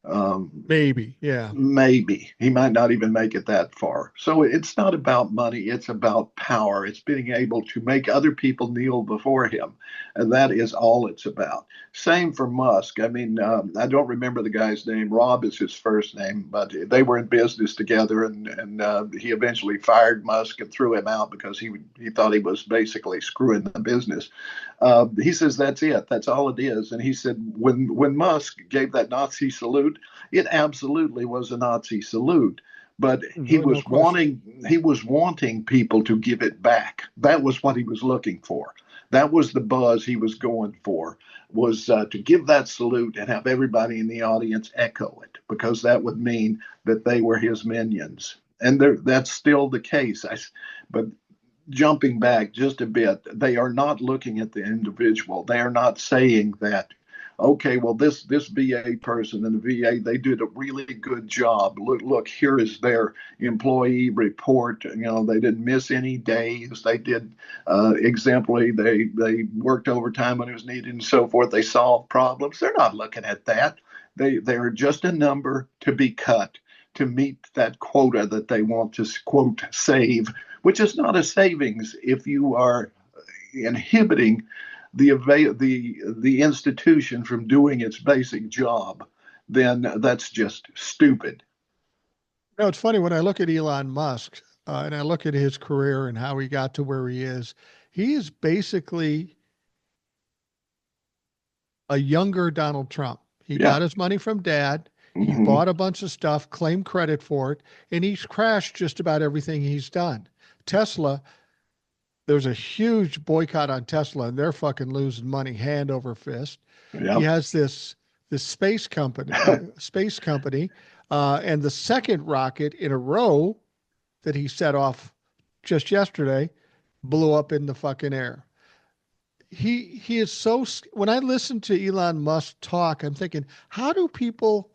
Um, Maybe. Yeah. Maybe he might not even make it that far. So it's not about money, it's about power. It's being able to make other people kneel before him. And that is all it's about. Same for Musk. I mean, I don't remember the guy's name. Rob is his first name, but they were in business together, and he eventually fired Musk and threw him out because he thought he was basically screwing the business. He says that's it. That's all it is. And he said when Musk gave that Nazi salute, it absolutely was a Nazi salute, but No question. he was wanting people to give it back. That was what he was looking for. That was the buzz he was going for, was to give that salute and have everybody in the audience echo it, because that would mean that they were his minions. And that's still the case. But jumping back just a bit, they are not looking at the individual. They are not saying that, okay, well, this VA person in the VA, they did a really good job. Look, here is their employee report. They didn't miss any days. They did exemplary. They worked overtime when it was needed and so forth. They solved problems. They're not looking at that. They are just a number to be cut to meet that quota that they want to, quote, save, which is not a savings if you are inhibiting the institution from doing its basic job. Then that's just stupid. It's funny when I look at Elon Musk and I look at his career and how he got to where he is. He is basically a younger Donald Trump. He Yeah. got his money from dad. He Mm-hmm. bought a bunch of stuff, claimed credit for it, and he's crashed just about everything he's done. Tesla, there's a huge boycott on Tesla, and they're fucking losing money hand over fist. He Yep. has this space company, and the second rocket in a row that he set off just yesterday blew up in the fucking air. He is so. When I listen to Elon Musk talk, I'm thinking, how do people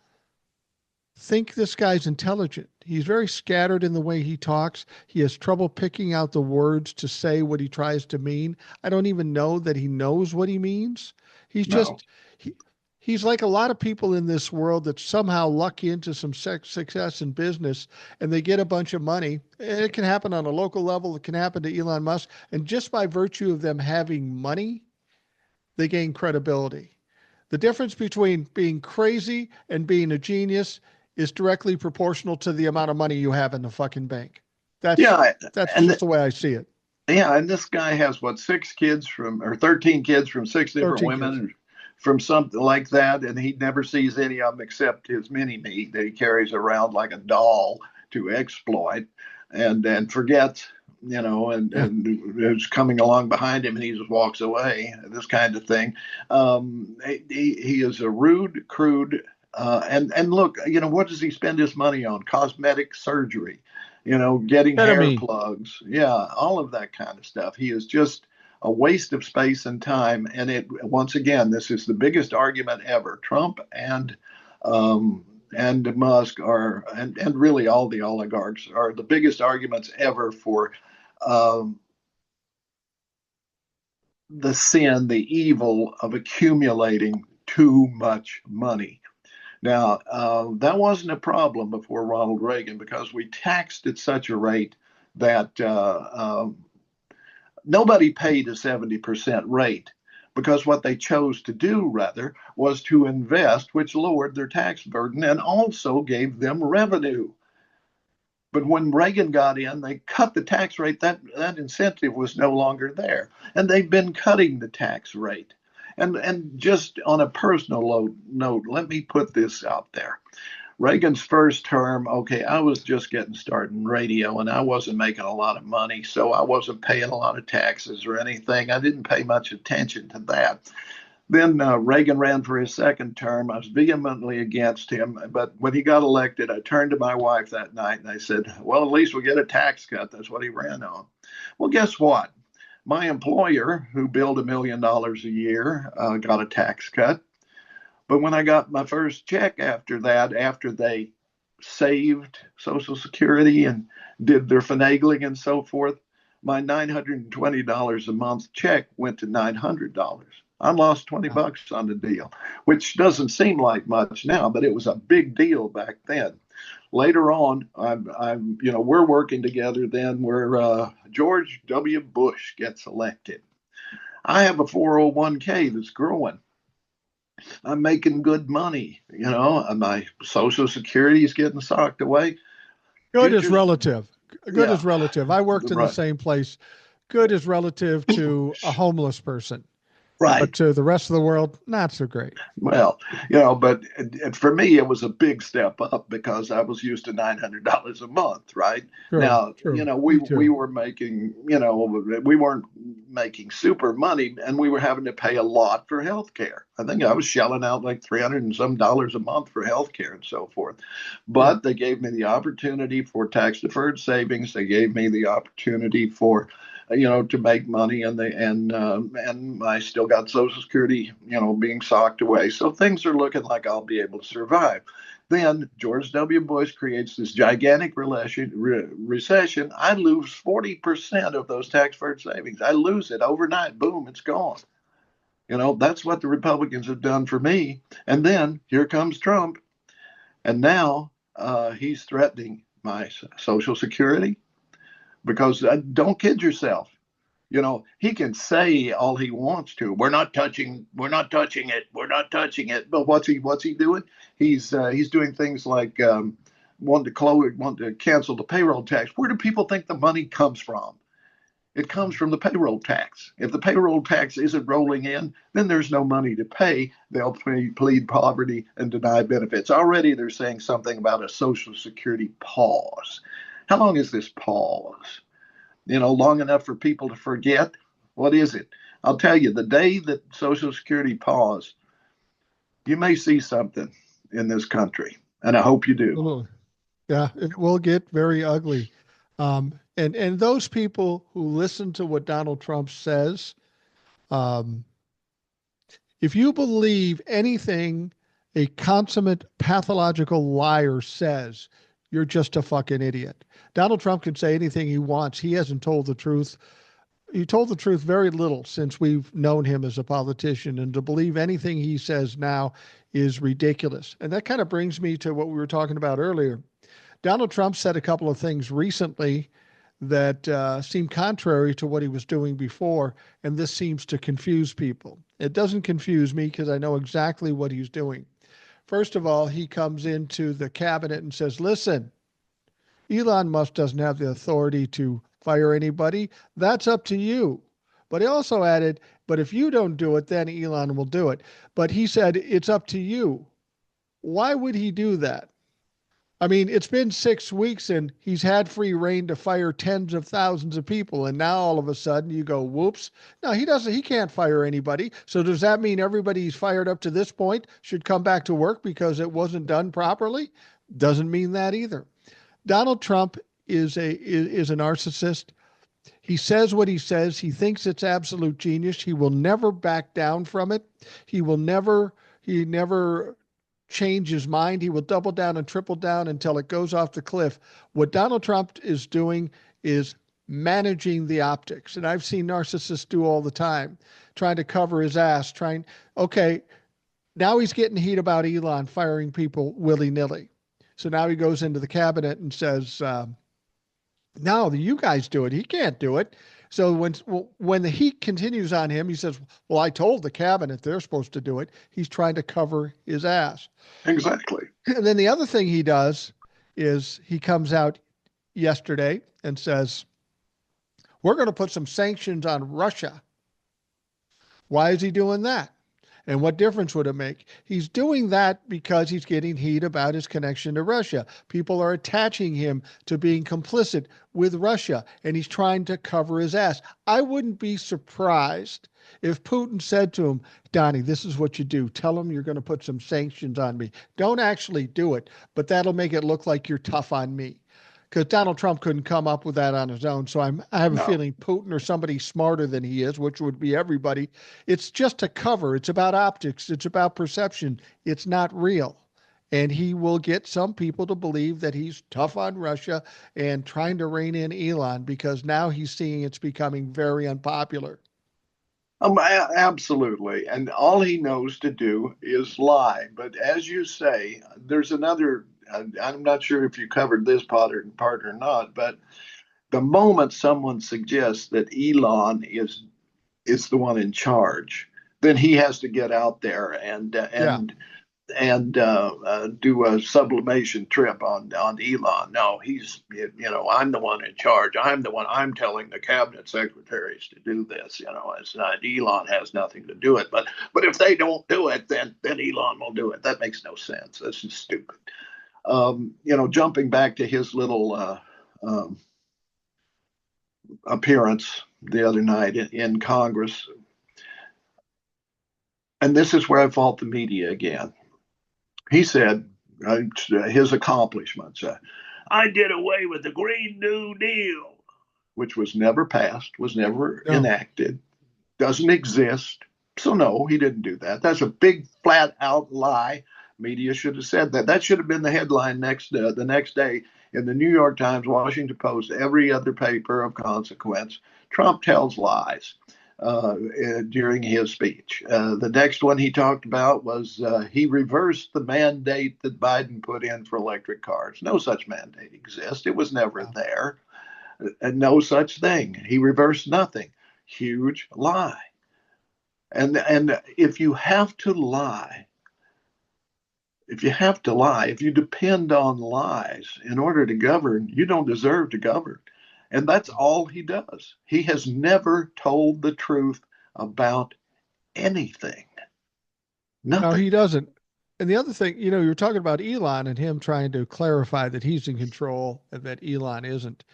think this guy's intelligent? He's very scattered in the way he talks. He has trouble picking out the words to say what he tries to mean. I don't even know that he knows what he means. He's No. just he, he's like a lot of people in this world that somehow luck into some success in business and they get a bunch of money. And it can happen on a local level. It can happen to Elon Musk. And just by virtue of them having money, they gain credibility. The difference between being crazy and being a genius is directly proportional to the amount of money you have in the fucking bank. That's Yeah. that's And just the way I see it. yeah, and this guy has what, 6 kids from, or 13 kids from 6 different 13 kids. women, from something like that, and he never sees any of them except his mini me that he carries around like a doll to exploit, and forgets, Yeah. and who's coming along behind him, and he just walks away. This kind of thing. He is a rude, crude, and look, what does he spend his money on? Cosmetic surgery. getting hair Ketamine. plugs. Yeah, all of that kind of stuff. He is just a waste of space and time. And once again, this is the biggest argument ever. Trump and Musk and really all the oligarchs are the biggest arguments ever for um, the sin, the evil of accumulating too much money. Now, that wasn't a problem before Ronald Reagan because we taxed at such a rate that nobody paid a 70% rate because what they chose to do, rather, was to invest, which lowered their tax burden and also gave them revenue. But when Reagan got in, they cut the tax rate. That incentive was no longer there. And they've been cutting the tax rate. And just on a personal note, let me put this out there. Reagan's first term, okay, I was just getting started in radio and I wasn't making a lot of money, so I wasn't paying a lot of taxes or anything. I didn't pay much attention to that. Then Reagan ran for his second term. I was vehemently against him. But when he got elected, I turned to my wife that night and I said, well, at least we'll get a tax cut. That's what he ran on. Well, guess what? My employer, who billed $1 million a year, got a tax cut. But when I got my first check after that, after they saved Social Security and did their finagling and so forth, my $920 a month check went to $900. I lost 20 bucks on the deal, which doesn't seem like much now, but it was a big deal back then. Later on, we're working together then where George W. Bush gets elected. I have a 401k that's growing. I'm making good money, and my Social Security is getting socked away. Good is relative. Good is relative. I worked in the same place. Good is relative to a homeless person. Right. But to the rest of the world, not so great. Well, but for me, it was a big step up because I was used to $900 a month, right? True, now, true. we were making, we weren't making super money and we were having to pay a lot for health care. I think I was shelling out like $300 and some a month for health care and so forth. But they gave me the opportunity for tax deferred savings. They gave me the opportunity for to make money, and I still got Social Security, being socked away. So things are looking like I'll be able to survive. Then George W. Bush creates this gigantic recession. I lose 40% of those tax deferred savings. I lose it overnight. Boom, it's gone. That's what the Republicans have done for me. And then here comes Trump, and now he's threatening my Social Security. Because don't kid yourself. He can say all he wants to. We're not touching it. But what's he doing? He's doing things like want to cancel the payroll tax. Where do people think the money comes from? It comes from the payroll tax. If the payroll tax isn't rolling in, then there's no money to pay. They'll plead poverty and deny benefits. Already they're saying something about a Social Security pause. How long is this pause? Long enough for people to forget? What is it? I'll tell you, the day that Social Security paused, you may see something in this country, and I hope you do. Absolutely. Yeah, it will get very ugly. And those people who listen to what Donald Trump says, if you believe anything a consummate pathological liar says, you're just a fucking idiot. Donald Trump can say anything he wants. He hasn't told the truth. He told the truth very little since we've known him as a politician, and to believe anything he says now is ridiculous. And that kind of brings me to what we were talking about earlier. Donald Trump said a couple of things recently that seem contrary to what he was doing before, and this seems to confuse people. It doesn't confuse me because I know exactly what he's doing. First of all, he comes into the cabinet and says, listen, Elon Musk doesn't have the authority to fire anybody. That's up to you. But he also added, but if you don't do it, then Elon will do it. But he said, it's up to you. Why would he do that? I mean, it's been 6 weeks and he's had free reign to fire tens of thousands of people. And now all of a sudden you go, whoops. No, he can't fire anybody. So does that mean everybody he's fired up to this point should come back to work because it wasn't done properly? Doesn't mean that either. Donald Trump is a narcissist. He says what he says. He thinks it's absolute genius. He will never back down from it. He never change his mind. He will double down and triple down until it goes off the cliff. What Donald Trump is doing is managing the optics. And I've seen narcissists do all the time, trying to cover his ass, okay, now he's getting heat about Elon firing people willy-nilly. So now he goes into the cabinet and says, no, you guys do it. He can't do it. So when the heat continues on him, he says, well, I told the cabinet they're supposed to do it. He's trying to cover his ass. Exactly. And then the other thing he does is he comes out yesterday and says, we're going to put some sanctions on Russia. Why is he doing that? And what difference would it make? He's doing that because he's getting heat about his connection to Russia. People are attaching him to being complicit with Russia, and he's trying to cover his ass. I wouldn't be surprised if Putin said to him, Donnie, this is what you do. Tell him you're going to put some sanctions on me. Don't actually do it, but that'll make it look like you're tough on me. Because Donald Trump couldn't come up with that on his own. So I have a feeling Putin or somebody smarter than he is, which would be everybody. It's just a cover. It's about optics. It's about perception. It's not real. And he will get some people to believe that he's tough on Russia and trying to rein in Elon because now he's seeing it's becoming very unpopular. Absolutely. And all he knows to do is lie. But as you say, there's another. I'm not sure if you covered this part or not, but the moment someone suggests that Elon is the one in charge, then he has to get out there and do a sublimation trip on Elon. No, I'm the one in charge. I'm telling the cabinet secretaries to do this. It's not Elon has nothing to do it. But if they don't do it, then Elon will do it. That makes no sense. That's just stupid. Jumping back to his little appearance the other night in Congress. And this is where I fault the media again. He said his accomplishments. I did away with the Green New Deal, which was never passed, was never enacted, doesn't exist. So no, he didn't do that. That's a big flat out lie. Media should have said that. That should have been the headline the next day in the New York Times, Washington Post, every other paper of consequence. Trump tells lies during his speech. The next one he talked about was he reversed the mandate that Biden put in for electric cars. No such mandate exists. It was never there. No such thing. He reversed nothing. Huge lie. And if you have to lie, if you depend on lies in order to govern, you don't deserve to govern. And that's all he does. He has never told the truth about anything. Nothing. No, he doesn't. And the other thing, you were talking about Elon and him trying to clarify that he's in control and that Elon isn't.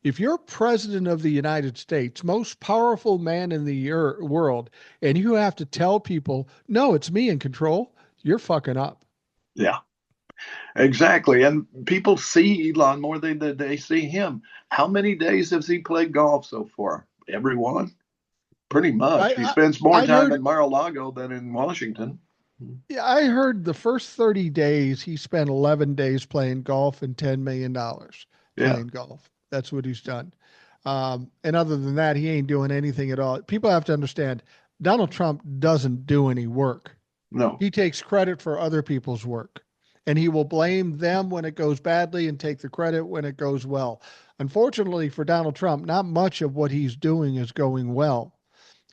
If you're president of the United States, most powerful man in the world, and you have to tell people, no, it's me in control, you're fucking up. Yeah, exactly. And people see Elon more than they see him. How many days has he played golf so far? Every one? Pretty much. He spends more time in Mar-a-Lago than in Washington. Yeah, I heard the first 30 days he spent 11 days playing golf and $10 million playing golf. That's what he's done. And other than that, he ain't doing anything at all. People have to understand, Donald Trump doesn't do any work. No. He takes credit for other people's work, and he will blame them when it goes badly and take the credit when it goes well. Unfortunately for Donald Trump, not much of what he's doing is going well.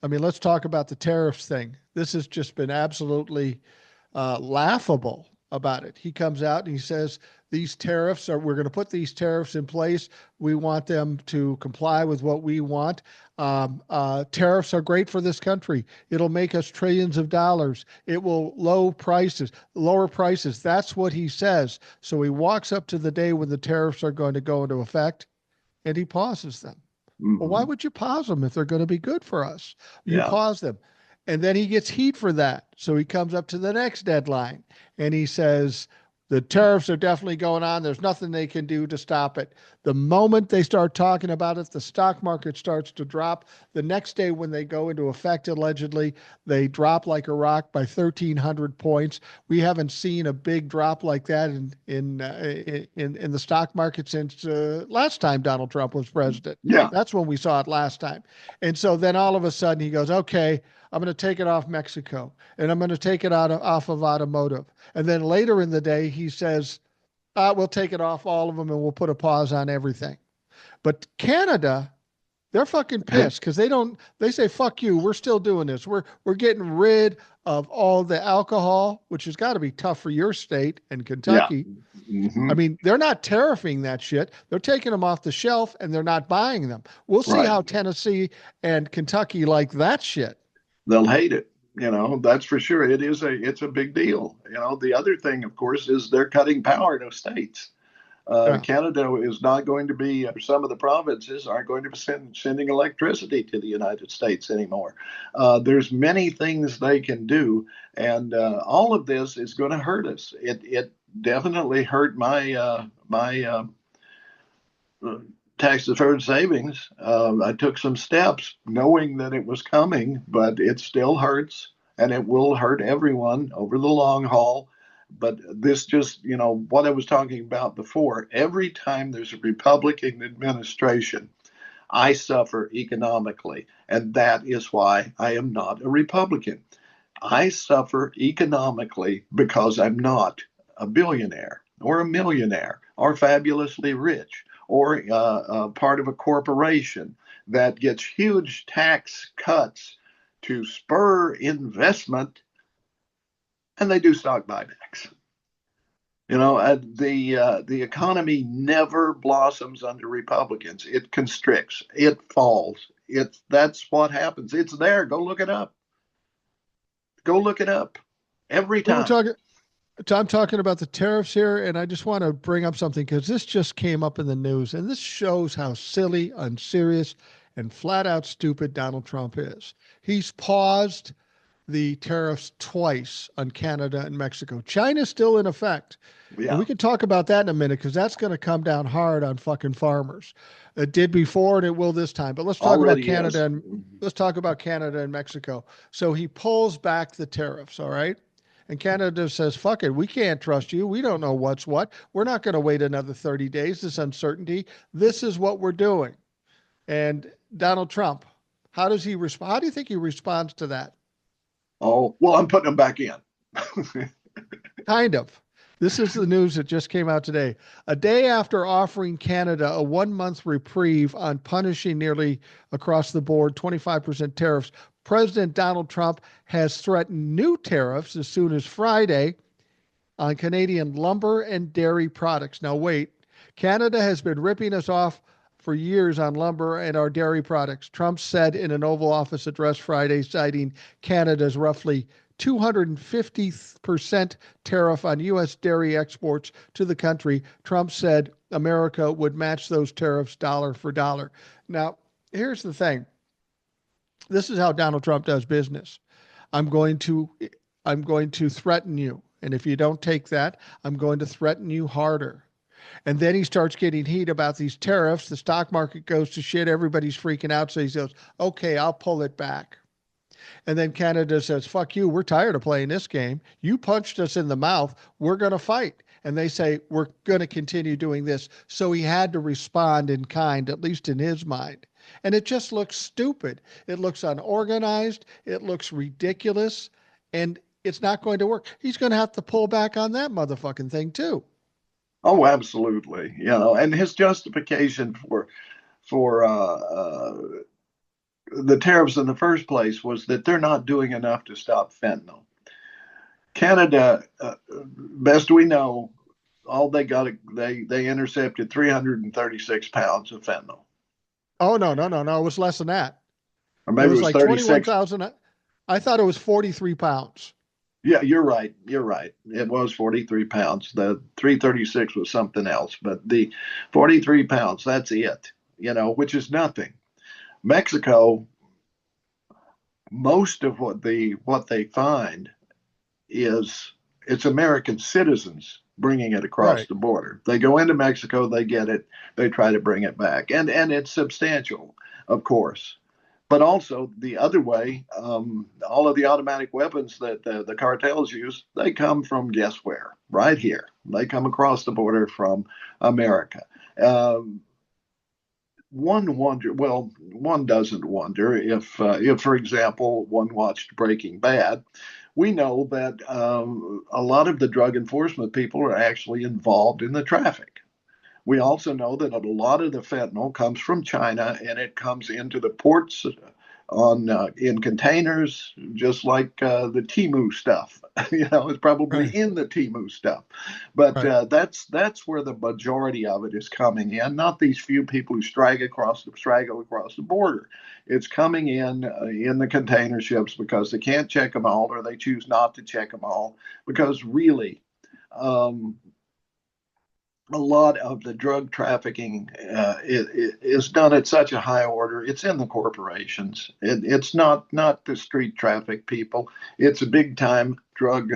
I mean, let's talk about the tariffs thing. This has just been absolutely laughable about it. He comes out and he says, we're going to put these tariffs in place. We want them to comply with what we want. Tariffs are great for this country. It'll make us trillions of dollars. It will lower prices. That's what he says. So he walks up to the day when the tariffs are going to go into effect and he pauses them. Mm-hmm. Well, why would you pause them if they're going to be good for us? You pause them. And then he gets heat for that. So he comes up to the next deadline and he says, The tariffs are definitely going on. There's nothing they can do to stop it. The moment they start talking about it, the stock market starts to drop. The next day, when they go into effect, allegedly, they drop like a rock by 1,300 points. We haven't seen a big drop like that in the stock market since last time Donald Trump was president. Yeah. That's when we saw it last time. And so then all of a sudden he goes, okay, I'm going to take it off Mexico and I'm going to take it off of automotive. And then later in the day, he says, we'll take it off all of them and we'll put a pause on everything. But Canada, they're fucking pissed because they say, fuck you, we're still doing this. We're getting rid of all the alcohol, which has got to be tough for your state and Kentucky. Yeah. Mm-hmm. I mean, they're not tariffing that shit. They're taking them off the shelf and they're not buying them. We'll see how Tennessee and Kentucky like that shit. They'll hate it. That's for sure. It's a big deal. The other thing, of course, is they're cutting power to states. Canada is not going to be, some of the provinces aren't going to be sending electricity to the United States anymore. There's many things they can do, and all of this is going to hurt us. It definitely hurt my tax deferred savings. I took some steps knowing that it was coming, but it still hurts, and it will hurt everyone over the long haul. But this just, what I was talking about before, every time there's a Republican administration, I suffer economically. And that is why I am not a Republican. I suffer economically because I'm not a billionaire or a millionaire or fabulously rich or part of a corporation that gets huge tax cuts to spur investment. And they do stock buybacks. The economy never blossoms under Republicans. It constricts. It falls. That's what happens. It's there. Go look it up. Go look it up. Every time. I'm talking about the tariffs here, and I just want to bring up something because this just came up in the news, and this shows how silly, unserious, and flat out stupid Donald Trump is. He's paused the tariffs twice on Canada and Mexico. China's still in effect. Yeah. And we can talk about that in a minute because that's going to come down hard on fucking farmers. It did before and it will this time. But let's talk about Canada and Mexico. So he pulls back the tariffs, all right? And Canada says, fuck it, we can't trust you. We don't know what's what. We're not going to wait another 30 days, this uncertainty. This is what we're doing. And Donald Trump, how does he respond? How do you think he responds to that? Oh, well, I'm putting them back in. Kind of. This is the news that just came out today. A day after offering Canada a 1-month reprieve on punishing nearly across the board 25% tariffs, President Donald Trump has threatened new tariffs as soon as Friday on Canadian lumber and dairy products. Now, wait, Canada has been ripping us off for years on lumber and our dairy products, Trump said in an Oval Office address Friday, citing Canada's roughly 250% tariff on U.S. dairy exports to the country. Trump said America would match those tariffs dollar for dollar. Now, here's the thing. This is how Donald Trump does business. I'm going to threaten you. And if you don't take that, I'm going to threaten you harder. And then he starts getting heat about these tariffs. The stock market goes to shit. Everybody's freaking out. So he says, okay, I'll pull it back. And then Canada says, fuck you. We're tired of playing this game. You punched us in the mouth. We're going to fight. And they say, we're going to continue doing this. So he had to respond in kind, at least in his mind. And it just looks stupid. It looks unorganized. It looks ridiculous. And it's not going to work. He's going to have to pull back on that motherfucking thing too. Oh, absolutely. And his justification for the tariffs in the first place was that they're not doing enough to stop fentanyl. Canada, best we know, all they intercepted 336 pounds of fentanyl. Oh, no. It was less than that. Or maybe it was like 21,000. I thought it was 43 pounds. Yeah, you're right. It was 43 pounds. The 336 was something else, but the 43 pounds, that's it, which is nothing. Mexico, most of what they find is it's American citizens bringing it across Right. the border. They go into Mexico, they get it, they try to bring it back, and it's substantial, of course. But also the other way, all of the automatic weapons that the cartels use, they come from guess where? Right here. They come across the border from America. Um, one doesn't wonder if, for example, one watched Breaking Bad. We know that a lot of the drug enforcement people are actually involved in the traffic. We also know that a lot of the fentanyl comes from China and it comes into the ports on in containers, just like the Timu stuff. It's probably Right. in the Timu stuff, but Right. that's where the majority of it is coming in. Not these few people who straggle across the border. It's coming in the container ships because they can't check them all, or they choose not to check them all, because really. Um, a lot of the drug trafficking is done at such a high order. It's in the corporations. It's not the street traffic people. It's a big time drug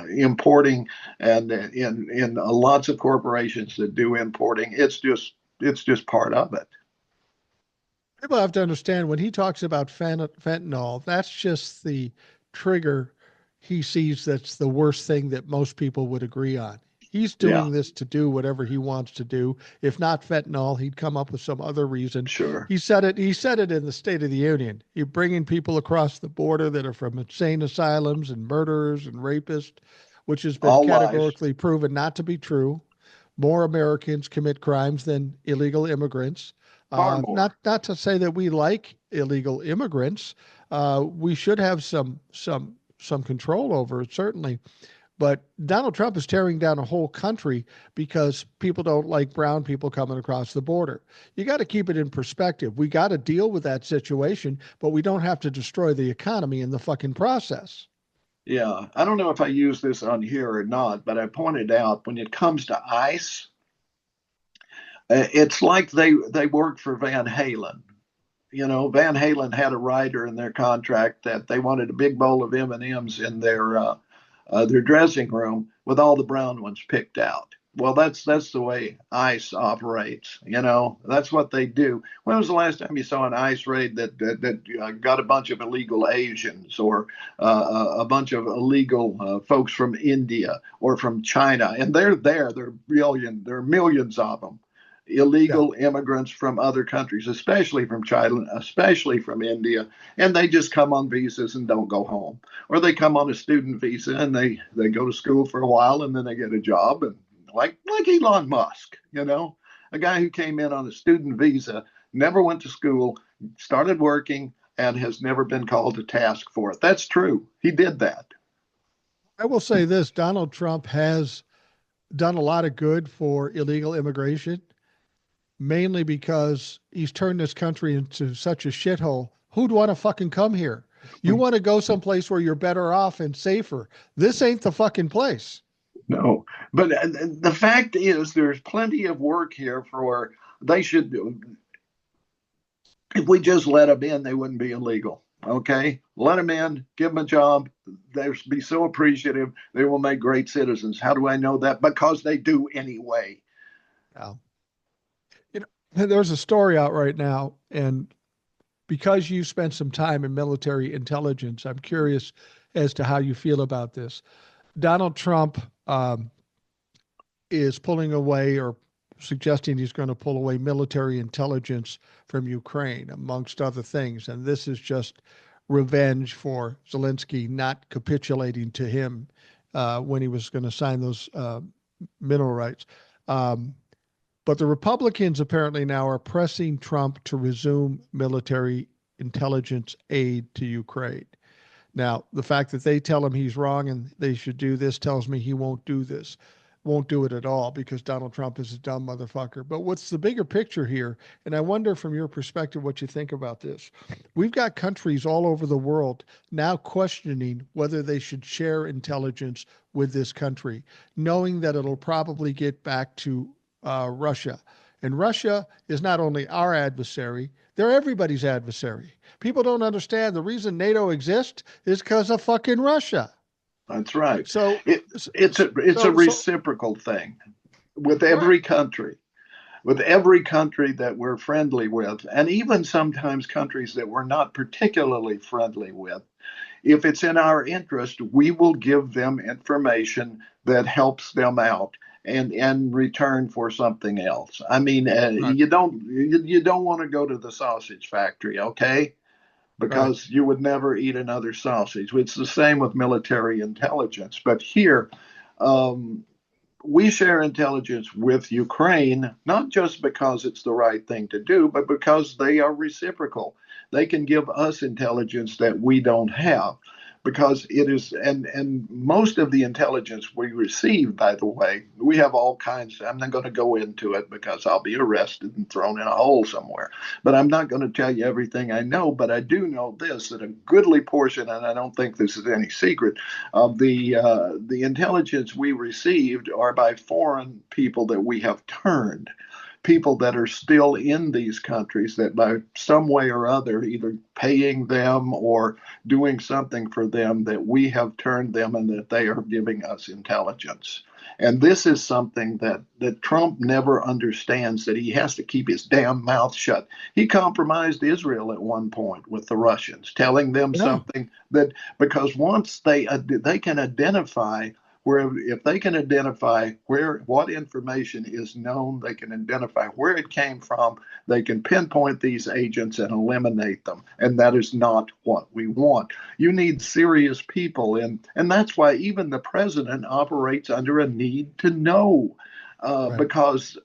importing, and in lots of corporations that do importing. It's just part of it. People have to understand when he talks about fentanyl, that's just the trigger he sees that's the worst thing that most people would agree on. He's Yeah, doing this to do whatever he wants to do. If not fentanyl, he'd come up with some other reason. sure. He said it in the State of the Union. You're bringing people across the border that are from insane asylums and murderers and rapists, which has been All lies, categorically proven not to be true. More Americans commit crimes than illegal immigrants. far more. Not to say that we like illegal immigrants. We should have some control over it, certainly. But Donald Trump is tearing down a whole country because people don't like brown people coming across the border. You got to keep it in perspective. We got to deal with that situation, but we don't have to destroy the economy in the fucking process. Yeah, I don't know if I use this on here or not, but I pointed out when it comes to ICE, it's like they work for Van Halen. Van Halen had a writer in their contract that they wanted a big bowl of M&Ms in their dressing room with all the brown ones picked out. Well, that's the way ICE operates. That's what they do. When was the last time you saw an ICE raid that got a bunch of illegal Asians, or a bunch of illegal folks from India or from China? And they're there. There are millions of them, Yeah. illegal immigrants from other countries, especially from China, especially from India, and they just come on visas and don't go home, or they come on a student visa and they go to school for a while and then they get a job, and like Elon Musk, a guy who came in on a student visa, never went to school, started working, and has never been called to task for it. That's true. He did that. I will say this: Donald Trump has done a lot of good for illegal immigration, mainly because he's turned this country into such a shithole. Who'd want to fucking come here? You want to go someplace where you're better off and safer. This ain't the fucking place. No, but the fact is, there's plenty of work here for they should do. If we just let them in, they wouldn't be illegal. Okay, let them in, give them a job. They'll be so appreciative. They will make great citizens. How do I know that? Because they do anyway. Yeah. You know, there's a story out right now, and because you spent some time in military intelligence, I'm curious as to how you feel about this. Donald Trump is pulling away or suggesting he's going to pull away military intelligence from Ukraine, amongst other things. And this is just revenge for Zelensky not capitulating to him when he was going to sign those mineral rights. Um, but the Republicans apparently now are pressing Trump to resume military intelligence aid to Ukraine. Now, the fact that they tell him he's wrong and they should do this tells me he won't do this, won't do it at all, because Donald Trump is a dumb motherfucker. But what's the bigger picture here? And I wonder from your perspective what you think about this. We've got countries all over the world now questioning whether they should share intelligence with this country, knowing that it'll probably get back to Russia. And Russia is not only our adversary, they're everybody's adversary. People don't understand the reason NATO exists is because of fucking Russia. That's right. So, It, it's a so reciprocal thing with right, every country. With every country that we're friendly with, and even sometimes countries that we're not particularly friendly with. If it's in our interest, we will give them information that helps them out and in return for something else. I mean, right, you don't want to go to the sausage factory, okay? right, Because you would never eat another sausage. It's the same with military intelligence. But here, um, we share intelligence with Ukraine, not just because it's the right thing to do, but because they are reciprocal. They can give us intelligence that we don't have. Because it is, and most of the intelligence we receive, by the way, we have all kinds. I'm not going to go into it because I'll be arrested and thrown in a hole somewhere. But I'm not going to tell you everything I know. But I do know this: that a goodly portion, and I don't think this is any secret, of the intelligence we received are by foreign people that we have turned, people that are still in these countries that by some way or other, either paying them or doing something for them, that we have turned them and that they are giving us intelligence. And this is something that Trump never understands, that he has to keep his damn mouth shut. He compromised Israel at one point with the Russians, telling them yeah, something that, because once they can identify where, if they can identify where what information is known, they can identify where it came from, they can pinpoint these agents and eliminate them. And that is not what we want. You need serious people, and that's why even the president operates under a need to know, right. because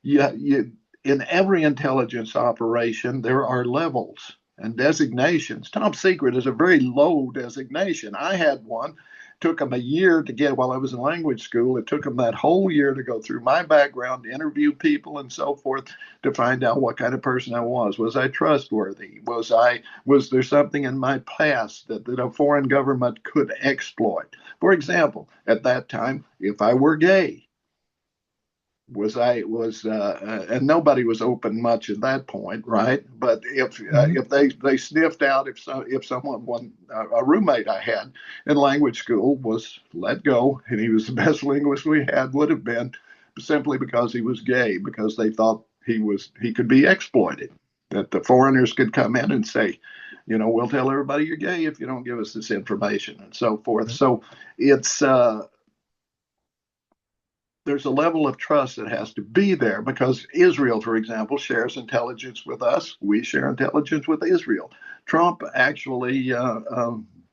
in every intelligence operation there are levels and designations. Top secret is a very low designation. I had one. Took them a year to get while I was in language school. It took them that whole year to go through my background, interview people, and so forth to find out what kind of person I was. Was I trustworthy? Was there something in my past that a foreign government could exploit? For example, at that time, if I were gay, and nobody was open much at that point, right? But Hmm. if they sniffed out if someone, a roommate I had in language school was let go, and he was the best linguist we had, would have been, simply because he was gay, because they thought he could be exploited, that the foreigners could come in and say, we'll tell everybody you're gay if you don't give us this information, and so forth. Right. So it's there's a level of trust that has to be there, because Israel, for example, shares intelligence with us. We share intelligence with Israel. Trump actually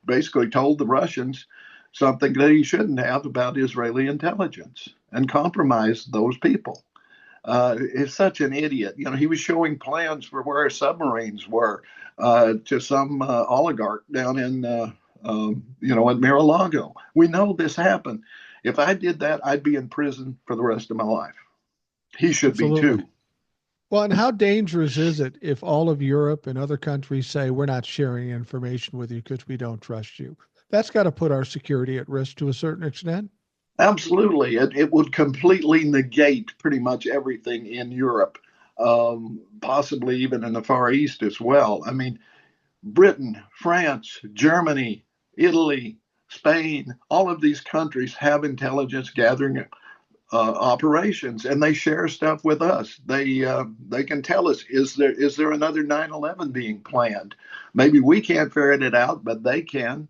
basically told the Russians something that he shouldn't have about Israeli intelligence and compromised those people. Is such an idiot. He was showing plans for where submarines were to some oligarch down in, at Mar-a-Lago. We know this happened. If I did that, I'd be in prison for the rest of my life. He should be Absolutely. too. Well, and how dangerous is it if all of Europe and other countries say we're not sharing information with you because we don't trust you? That's got to put our security at risk to a certain extent. Absolutely. It would completely negate pretty much everything in Europe, possibly even in the Far East as well. I mean, Britain, France, Germany, Italy, Spain, all of these countries have intelligence gathering operations, and they share stuff with us. They can tell us, is there another 9/11 being planned? Maybe we can't ferret it out, but they can.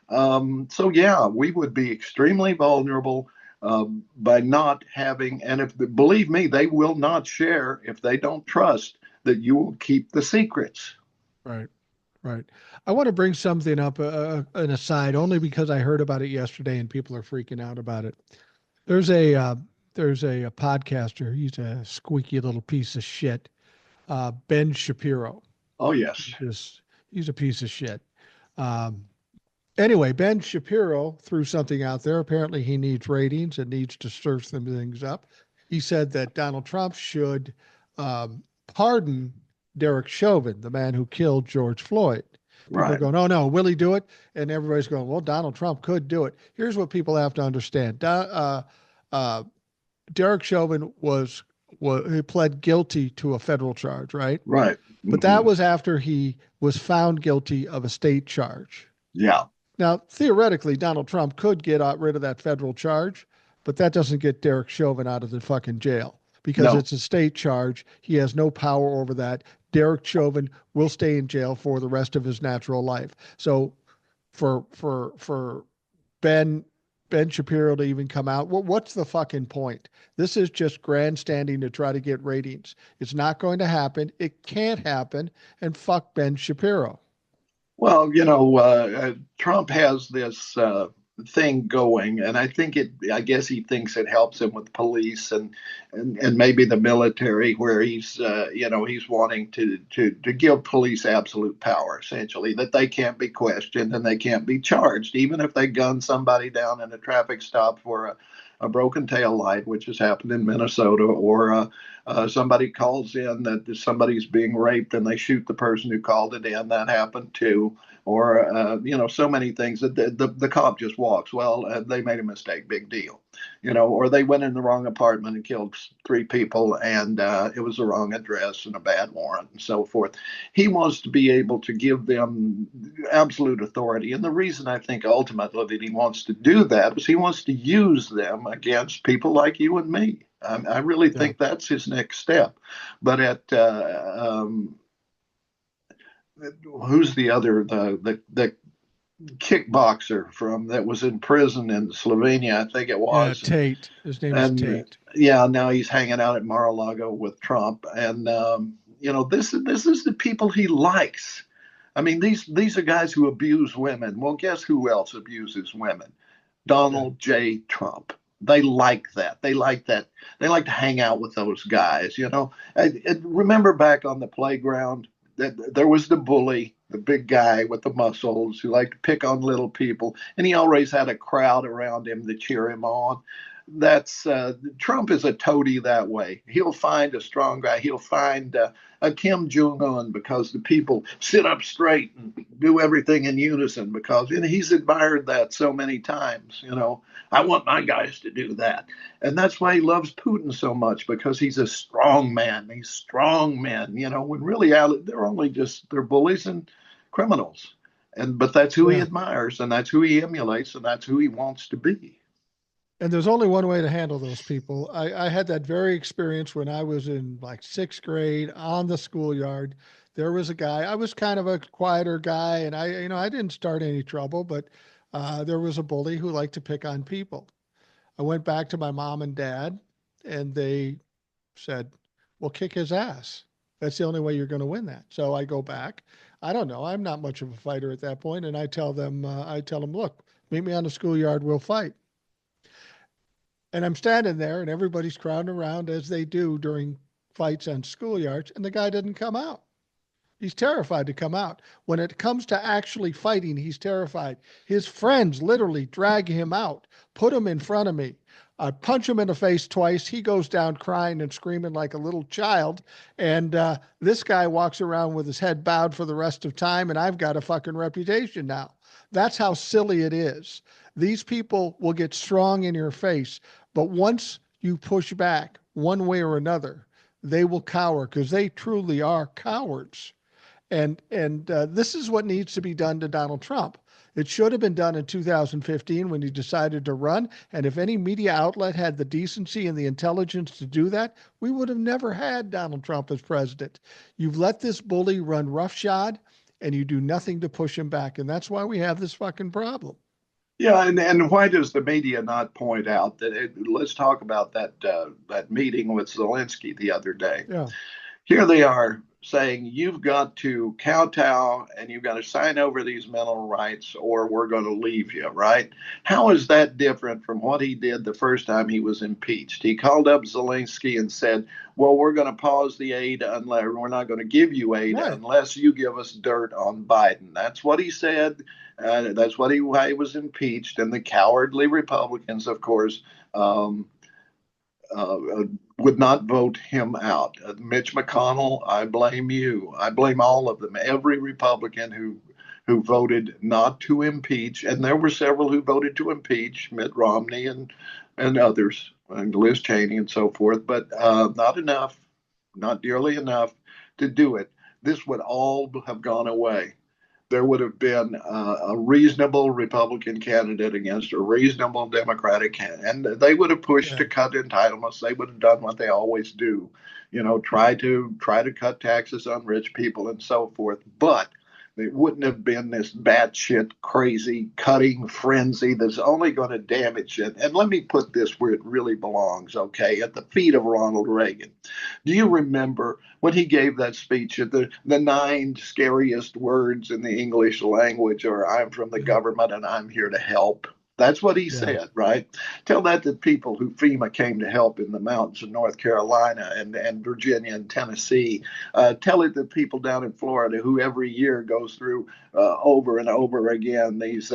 So yeah, we would be extremely vulnerable by not having. And if believe me, they will not share if they don't trust that you will keep the secrets. Right. Right. I want to bring something up, an aside, only because I heard about it yesterday and people are freaking out about it. There's a uh, there's a podcaster. He's a squeaky little piece of shit. Ben Shapiro. Oh yes, Just he's a piece of shit. Um, anyway, Ben Shapiro threw something out there. Apparently, he needs ratings and needs to stir some things up. He said that Donald Trump should pardon Derek Chauvin, the man who killed George Floyd. People are right, going, "Oh no, will he do it?" And everybody's going, "Well, Donald Trump could do it." Here's what people have to understand: uh, Derek Chauvin was he pled guilty to a federal charge, right? right. But that Hmm. was after he was found guilty of a state charge. Yeah, Now, theoretically, Donald Trump could get rid of that federal charge, but that doesn't get Derek Chauvin out of the fucking jail because No. it's a state charge. He has no power over that. Derek Chauvin will stay in jail for the rest of his natural life. So for Ben Ben Shapiro to even come out, what's the fucking point? This is just grandstanding to try to get ratings. It's not going to happen. It can't happen. And fuck Ben Shapiro. Well, Trump has this thing going, and I guess he thinks it helps him with police and maybe the military, where he's wanting to give police absolute power, essentially, that they can't be questioned and they can't be charged, even if they gun somebody down in a traffic stop for a broken tail light, which has happened in Minnesota, or somebody calls in that somebody's being raped and they shoot the person who called it in. That happened too. Or, so many things that the cop just walks. Well, they made a mistake, big deal. Or they went in the wrong apartment and killed three people, and it was the wrong address and a bad warrant and so forth. He wants to be able to give them absolute authority. And the reason I think ultimately that he wants to do that is he wants to use them against people like you and me. I really Yeah. think that's his next step. But who's the other, the kickboxer that was in prison in Slovenia, I think it Yeah, was. Tate. His name is And Tate. yeah, now he's hanging out at Mar-a-Lago with Trump. And this is the people he likes. I mean, these are guys who abuse women. Well, guess who else abuses women? Yeah. Donald J. Trump. They like that. They like that. They like to hang out with those guys. Remember back on the playground, that there was the bully, the big guy with the muscles who liked to pick on little people, and he always had a crowd around him to cheer him on. That's Trump is a toady that way. He'll find a strong guy. He'll find a Kim Jong Un, because the people sit up straight and do everything in unison, because he's admired that so many times. I want my guys to do that, and that's why he loves Putin so much, because he's a strong man. He's strong men. When really they're bullies and criminals, but that's who he Yeah. admires, and that's who he emulates, and that's who he wants to be. And there's only one way to handle those people. I had that very experience when I was in like sixth grade on the schoolyard. There was a guy, I was kind of a quieter guy, and I didn't start any trouble, but there was a bully who liked to pick on people. I went back to my mom and dad, and they said, well, kick his ass. That's the only way you're going to win that. So I go back. I don't know. I'm not much of a fighter at that point, and I tell them, look, meet me on the schoolyard. We'll fight. And I'm standing there, and everybody's crowding around as they do during fights on schoolyards, and the guy doesn't come out. He's terrified to come out. When it comes to actually fighting, he's terrified. His friends literally drag him out, put him in front of me. I punch him in the face twice. He goes down crying and screaming like a little child. And this guy walks around with his head bowed for the rest of time, and I've got a fucking reputation now. That's how silly it is. These people will get strong in your face, but once you push back one way or another, they will cower because they truly are cowards. And this is what needs to be done to Donald Trump. It should have been done in 2015 when he decided to run. And if any media outlet had the decency and the intelligence to do that, we would have never had Donald Trump as president. You've let this bully run roughshod, and you do nothing to push him back. And that's why we have this fucking problem. Yeah, and why does the media not point out that? Let's talk about that meeting with Zelensky the other day. Yeah. Here they are saying you've got to kowtow and you've got to sign over these mental rights, or we're going to leave you. Right? How is that different from what he did the first time he was impeached? He called up Zelensky and said, "Well, we're going to pause the aid unless we're not going to give you aid Right. unless you give us dirt on Biden." That's what he said. That's why he was impeached. And the cowardly Republicans, of course, uh, would not vote him out. Mitch McConnell, I blame you. I blame all of them. Every Republican who voted not to impeach, and there were several who voted to impeach, Mitt Romney and others, and Liz Cheney and so forth, but not enough, not nearly enough to do it. This would all have gone away. there would have been a reasonable Republican candidate against a reasonable Democratic candidate, and they would have pushed Yeah. to cut entitlements. They would have done what they always do, try to cut taxes on rich people and so forth. But it wouldn't have been this batshit crazy cutting frenzy that's only going to damage it. And let me put this where it really belongs, okay, at the feet of Ronald Reagan. Do you remember when he gave that speech at the nine scariest words in the English language are I'm from the government and I'm here to help? That's what he Yeah. said, right? Tell that to people who FEMA came to help in the mountains of North Carolina and Virginia and Tennessee. Tell it to people down in Florida who every year goes through over and over again these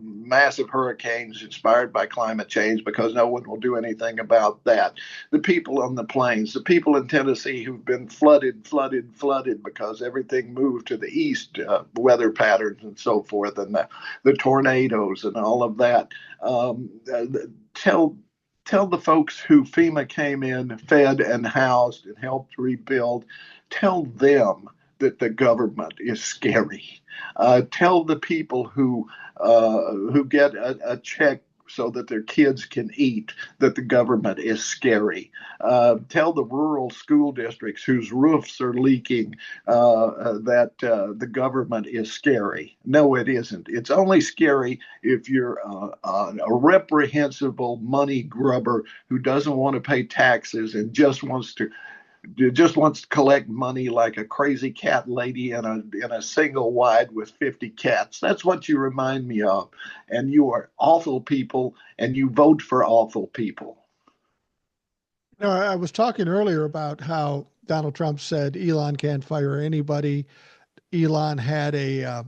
massive hurricanes inspired by climate change because no one will do anything about that. The people on the plains, the people in Tennessee who've been flooded because everything moved to the east, weather patterns and so forth, and the tornadoes and all of that. Tell the folks who FEMA came in, fed and housed and helped rebuild, tell them that the government is scary. Tell the people who get a check so that their kids can eat that the government is scary. Tell the rural school districts whose roofs are leaking that the government is scary. No, it isn't. It's only scary if you're a reprehensible money grubber who doesn't want to pay taxes and just wants to collect money like a crazy cat lady in a single wide with 50 cats. That's what you remind me of. And you are awful people, and you vote for awful people. No, I was talking earlier about how Donald Trump said Elon can't fire anybody. Elon had a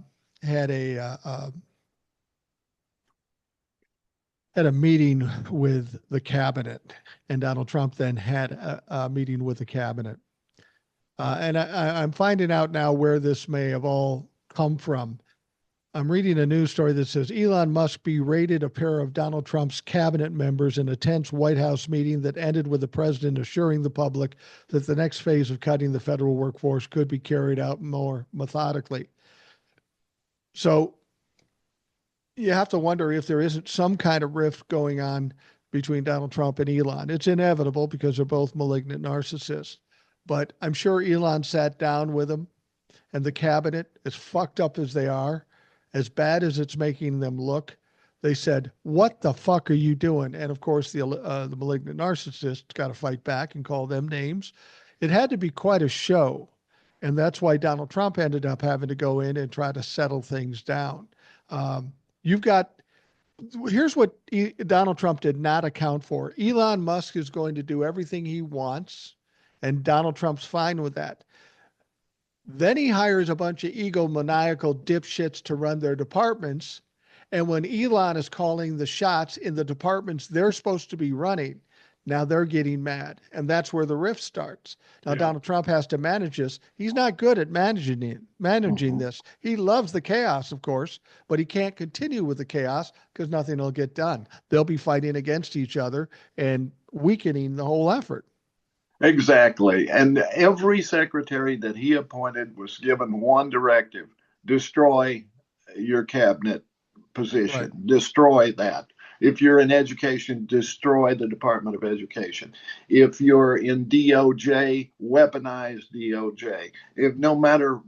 meeting with the cabinet, and Donald Trump then had a meeting with the cabinet. And I'm finding out now where this may have all come from. I'm reading a news story that says Elon Musk berated a pair of Donald Trump's cabinet members in a tense White House meeting that ended with the president assuring the public that the next phase of cutting the federal workforce could be carried out more methodically. So you have to wonder if there isn't some kind of rift going on between Donald Trump and Elon. It's inevitable because they're both malignant narcissists. But I'm sure Elon sat down with him and the cabinet, as fucked up as they are, as bad as it's making them look, they said, "What the fuck are you doing?" And of course, the malignant narcissist got to fight back and call them names. It had to be quite a show, and that's why Donald Trump ended up having to go in and try to settle things down. You've got Here's what Donald Trump did not account for. Elon Musk is going to do everything he wants, and Donald Trump's fine with that. Then he hires a bunch of egomaniacal dipshits to run their departments. And when Elon is calling the shots in the departments they're supposed to be running, now they're getting mad. And that's where the rift starts. Now, Yeah. Donald Trump has to manage this. He's not good at managing Mhm. this. He loves the chaos, of course, but he can't continue with the chaos because nothing will get done. They'll be fighting against each other and weakening the whole effort. Exactly. And every secretary that he appointed was given one directive: destroy your cabinet Right. position, destroy that. If you're in education, destroy the Department of Education. If you're in DOJ, weaponize DOJ. If no matter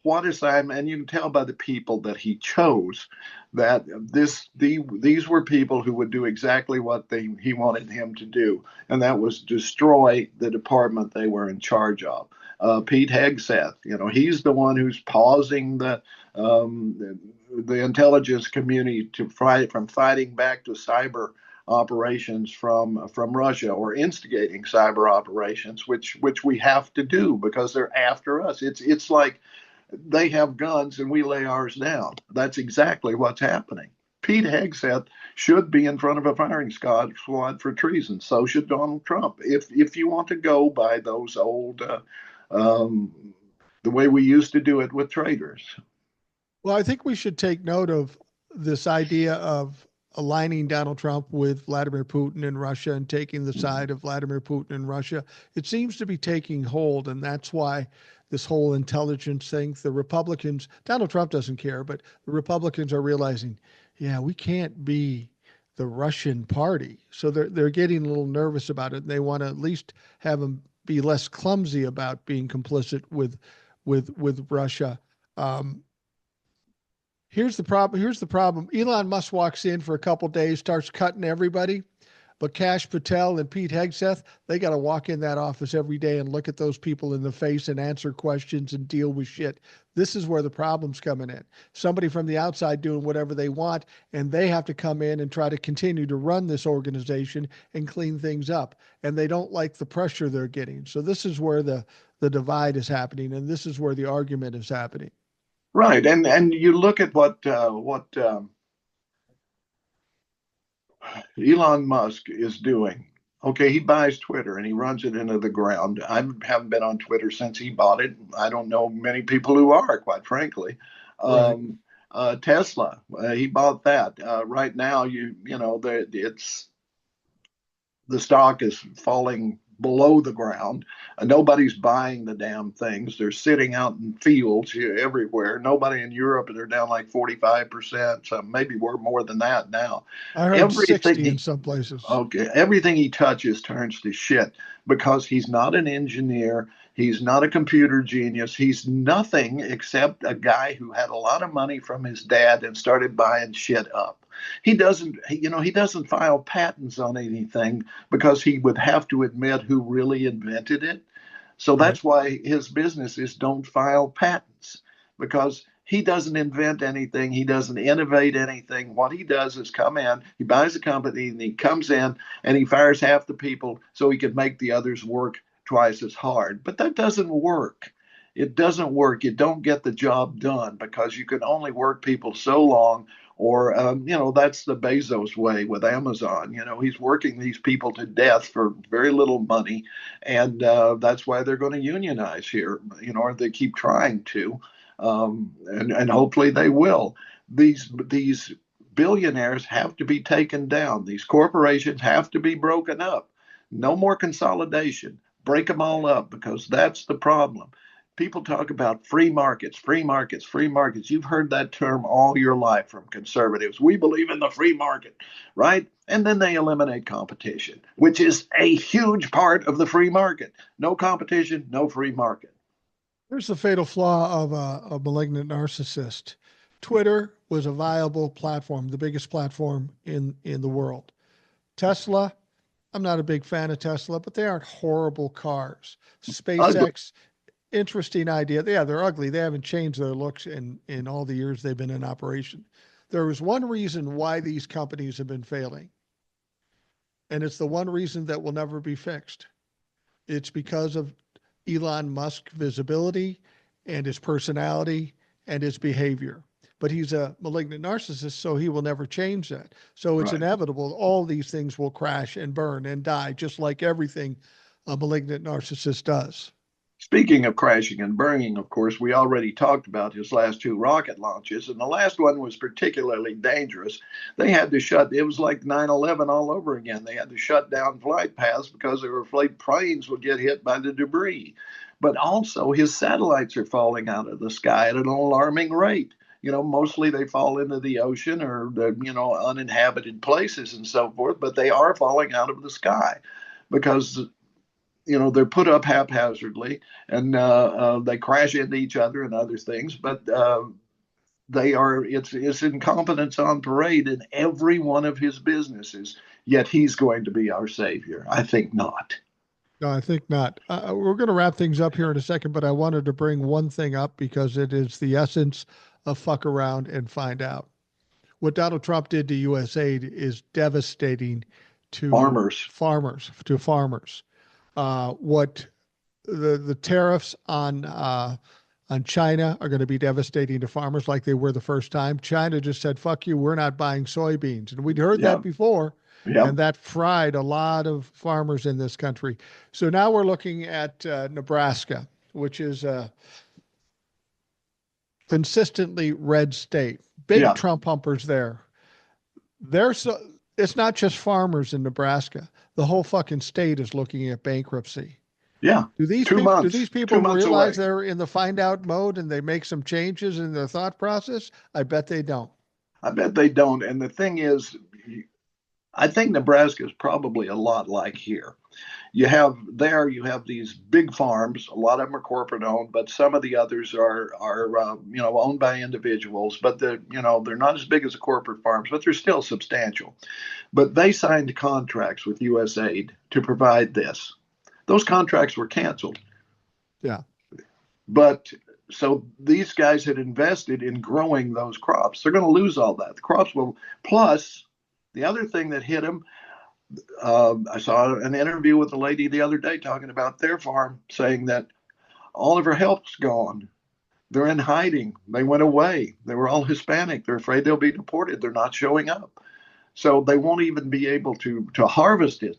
what assignment, and you can tell by the people that he chose that these were people who would do exactly what he wanted him to do, and that was destroy the department they were in charge of. Pete Hegseth, he's the one who's pausing the intelligence community to fight from fighting back to cyber operations from Russia, or instigating cyber operations, which we have to do because they're after us. It's like they have guns and we lay ours down. That's exactly what's happening. Pete Hegseth should be in front of a firing squad for treason. So should Donald Trump. If you want to go by those old, um, the way we used to do it with traitors. Well, I think we should take note of this idea of aligning Donald Trump with Vladimir Putin in Russia and taking the side of Vladimir Putin in Russia. It seems to be taking hold, and that's why this whole intelligence thing. The Republicans, Donald Trump doesn't care, but the Republicans are realizing, yeah, we can't be the Russian party. So they're getting a little nervous about it. And they want to at least have them be less clumsy about being complicit with Russia. Um, Here's the problem. Here's the problem. Elon Musk walks in for a couple days, starts cutting everybody. But Kash Patel and Pete Hegseth, they got to walk in that office every day and look at those people in the face and answer questions and deal with shit. This is where the problem's coming in. Somebody from the outside doing whatever they want, and they have to come in and try to continue to run this organization and clean things up. And they don't like the pressure they're getting. So this is where the divide is happening, and this is where the argument is happening. Right, and you look at what Elon Musk is doing. Okay, he buys Twitter and he runs it into the ground. I haven't been on Twitter since he bought it. I don't know many people who are, quite frankly. Right. Tesla, he bought that. Right now, it's the stock is falling below the ground. Nobody's buying the damn things. They're sitting out in fields everywhere. Nobody in Europe, they're down like 45%. So maybe we're more than that now. I heard 60 in some places. Okay, everything he touches turns to shit because he's not an engineer. He's not a computer genius. He's nothing except a guy who had a lot of money from his dad and started buying shit up. He doesn't file patents on anything because he would have to admit who really invented it. So that's why his businesses don't file patents, because he doesn't invent anything. He doesn't innovate anything. What he does is come in, he buys a company, and he comes in and he fires half the people so he can make the others work twice as hard. But that doesn't work. It doesn't work. You don't get the job done because you can only work people so long. Or, that's the Bezos way with Amazon. He's working these people to death for very little money. And that's why they're going to unionize here, or they keep trying to. And hopefully they will. These billionaires have to be taken down. These corporations have to be broken up. No more consolidation. Break them all up, because that's the problem. People talk about free markets, free markets, free markets. You've heard that term all your life from conservatives. We believe in the free market, right? And then they eliminate competition, which is a huge part of the free market. No competition, no free market. Here's the fatal flaw of a malignant narcissist. Twitter was a viable platform, the biggest platform in the world. Tesla, I'm not a big fan of Tesla, but they aren't horrible cars. SpaceX, interesting idea. Yeah, they're ugly. They haven't changed their looks in all the years they've been in operation. There is one reason why these companies have been failing, and it's the one reason that will never be fixed. It's because of Elon Musk visibility and his personality and his behavior. But he's a malignant narcissist, so he will never change that. So it's inevitable. All these things will crash and burn and die, just like everything a malignant narcissist does. Speaking of crashing and burning, of course, we already talked about his last two rocket launches, and the last one was particularly dangerous. They had to it was like 9/11 all over again. They had to shut down flight paths because they were afraid planes would get hit by the debris. But also, his satellites are falling out of the sky at an alarming rate. Mostly they fall into the ocean or uninhabited places and so forth, but they are falling out of the sky because they're put up haphazardly, and they crash into each other and other things. But it's incompetence on parade in every one of his businesses. Yet he's going to be our savior. I think not. No, I think not. We're going to wrap things up here in a second, but I wanted to bring one thing up because it is the essence of fuck around and find out. What Donald Trump did to USAID is devastating to farmers. What the tariffs on China are going to be devastating to farmers, like they were the first time. China just said, "Fuck you, we're not buying soybeans," and we'd heard that before, and that fried a lot of farmers in this country. So now we're looking at Nebraska, which is a consistently red state. Big Trump humpers there. It's not just farmers in Nebraska. The whole fucking state is looking at bankruptcy. Yeah, Do these two people do months, these people 2 months realize away. they're in the find out mode and they make some changes in their thought process? I bet they don't. I bet they don't. And the thing is, I think Nebraska is probably a lot like here. You have these big farms. A lot of them are corporate owned, but some of the others are owned by individuals. But they're not as big as the corporate farms, but they're still substantial. But they signed contracts with USAID to provide this. Those contracts were canceled. Yeah. But so these guys had invested in growing those crops. They're going to lose all that. The crops will. Plus, the other thing that hit them, I saw an interview with a lady the other day talking about their farm, saying that all of her help's gone. They're in hiding. They went away. They were all Hispanic. They're afraid they'll be deported. They're not showing up. So they won't even be able to harvest it.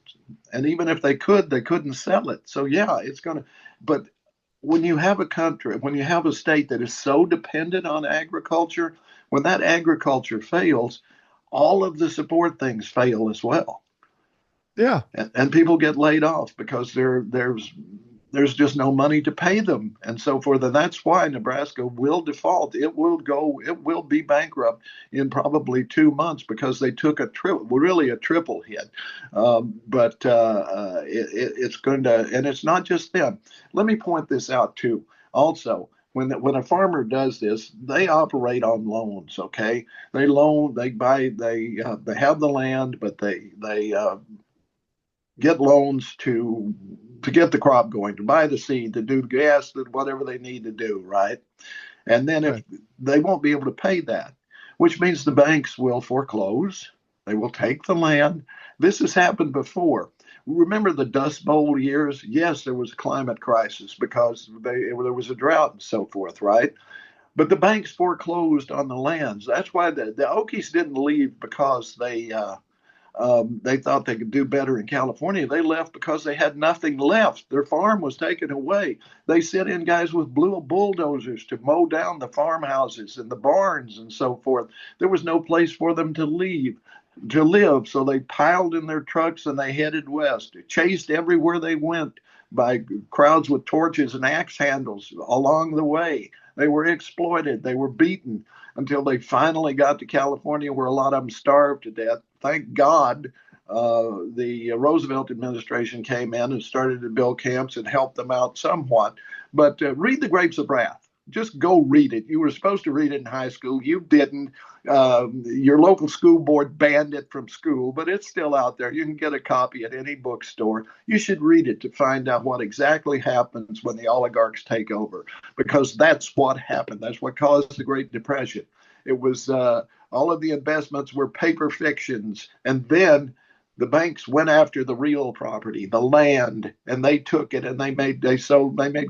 And even if they could, they couldn't sell it. So yeah, it's going to. But when you have a country, when you have a state that is so dependent on agriculture, when that agriculture fails, all of the support things fail as well. Yeah. And people get laid off because there's just no money to pay them and so forth. And that's why Nebraska will default. It will be bankrupt in probably 2 months because they took really a triple hit. But it's going to, and it's not just them. Let me point this out too. Also, when a farmer does this, they operate on loans. Okay, they loan, they buy, they have the land, but they get loans to get the crop going, to buy the seed, to do gas, whatever they need to do, right? And then if Right. they won't be able to pay that, which means the banks will foreclose, they will take the land. This has happened before. Remember the Dust Bowl years? Yes, there was a climate crisis because there was a drought and so forth, right? But the banks foreclosed on the lands. That's why the Okies didn't leave because they thought they could do better in California. They left because they had nothing left. Their farm was taken away. They sent in guys with blue bulldozers to mow down the farmhouses and the barns and so forth. There was no place for them to live. So they piled in their trucks and they headed west, chased everywhere they went by crowds with torches and axe handles along the way. They were exploited. They were beaten until they finally got to California, where a lot of them starved to death. Thank God the Roosevelt administration came in and started to build camps and help them out somewhat. But read The Grapes of Wrath. Just go read it. You were supposed to read it in high school. You didn't. Your local school board banned it from school, but it's still out there. You can get a copy at any bookstore. You should read it to find out what exactly happens when the oligarchs take over, because that's what happened. That's what caused the Great Depression. It was all of the investments were paper fictions, and then the banks went after the real property, the land, and they took it and they made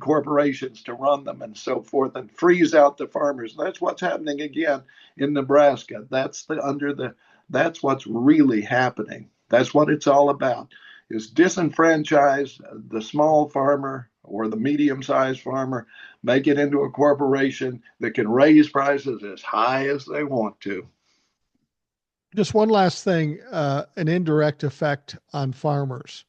corporations to run them and so forth and freeze out the farmers. That's what's happening again in Nebraska. That's what's really happening. That's what it's all about. Is disenfranchise the small farmer or the medium-sized farmer, make it into a corporation that can raise prices as high as they want to. Just one last thing, an indirect effect on farmers.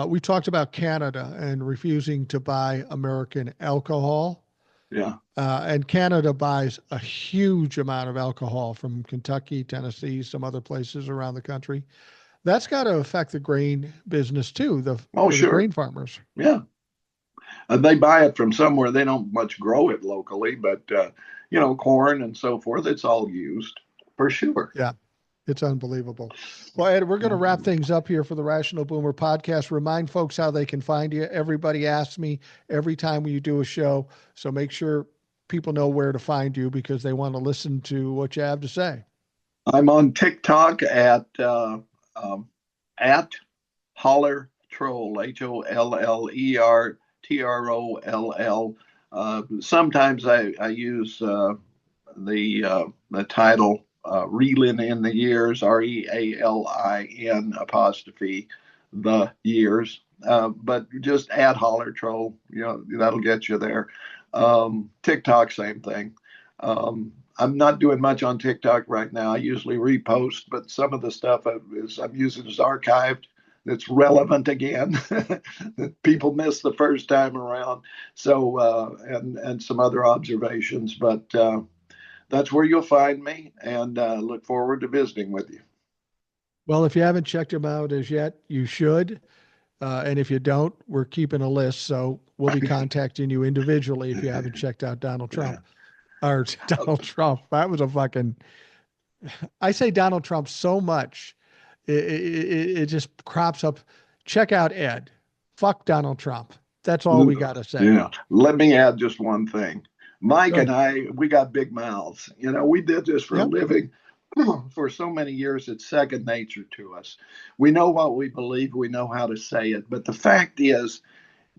We talked about Canada and refusing to buy American alcohol. Yeah. And Canada buys a huge amount of alcohol from Kentucky, Tennessee, some other places around the country. That's got to affect the grain business too, Oh, for the sure. grain farmers. Yeah. They buy it from somewhere. They don't much grow it locally, but corn and so forth. It's all used for sure. Yeah. It's unbelievable. Well, Ed, we're going to wrap things up here for the Rational Boomer podcast. Remind folks how they can find you. Everybody asks me every time you do a show. So make sure people know where to find you because they want to listen to what you have to say. I'm on TikTok at Holler Troll, HOLLERTROLL. Sometimes I use the title Reelin in the Years, REALIN apostrophe the years. But just add Holler Troll, that'll get you there. TikTok, same thing. I'm not doing much on TikTok right now. I usually repost, but some of the stuff I'm using is archived. that's relevant again that people missed the first time around. So and some other observations, but that's where you'll find me, and look forward to visiting with you. Well, if you haven't checked him out as yet, you should. And if you don't, we're keeping a list. So we'll be contacting you individually if you haven't checked out Donald Yeah. Trump. Or Donald Trump. That was a fucking. I say Donald Trump so much, it just crops up. Check out Ed. Fuck Donald Trump. That's all we got to say. Yeah. Let me add just one thing. Mike Good. and I, we got big mouths. You know, we did this for a Yep. living for so many years. It's second nature to us. We know what we believe. We know how to say it. But the fact is,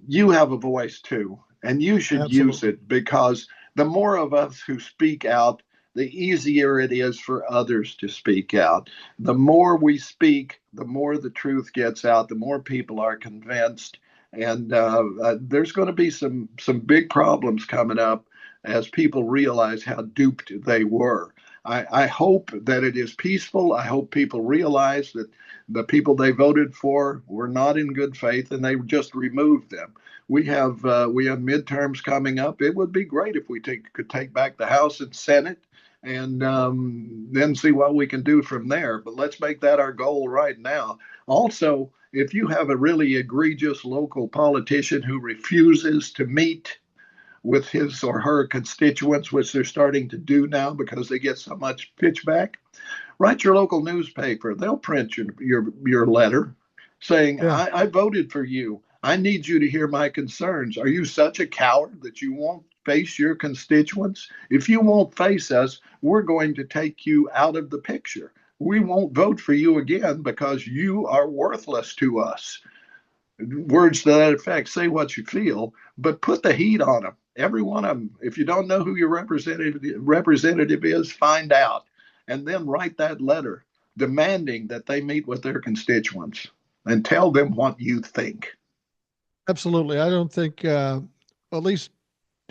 you have a voice too, and you should use Absolutely. it, because the more of us who speak out, the easier it is for others to speak out. The more we speak, the more the truth gets out, the more people are convinced. And there's going to be some big problems coming up as people realize how duped they were. I hope that it is peaceful. I hope people realize that the people they voted for were not in good faith, and they just removed them. We have midterms coming up. It would be great if we could take back the House and Senate, and then see what we can do from there. But let's make that our goal right now. Also, if you have a really egregious local politician who refuses to meet with his or her constituents, which they're starting to do now because they get so much pitchback, write your local newspaper. They'll print your letter saying, Yeah. I voted for you. I need you to hear my concerns. Are you such a coward that you won't face your constituents? If you won't face us, we're going to take you out of the picture. We won't vote for you again because you are worthless to us. Words to that effect. Say what you feel, but put the heat on them. Every one of them. If you don't know who your representative is, find out, and then write that letter demanding that they meet with their constituents and tell them what you think. Absolutely. I don't think, at least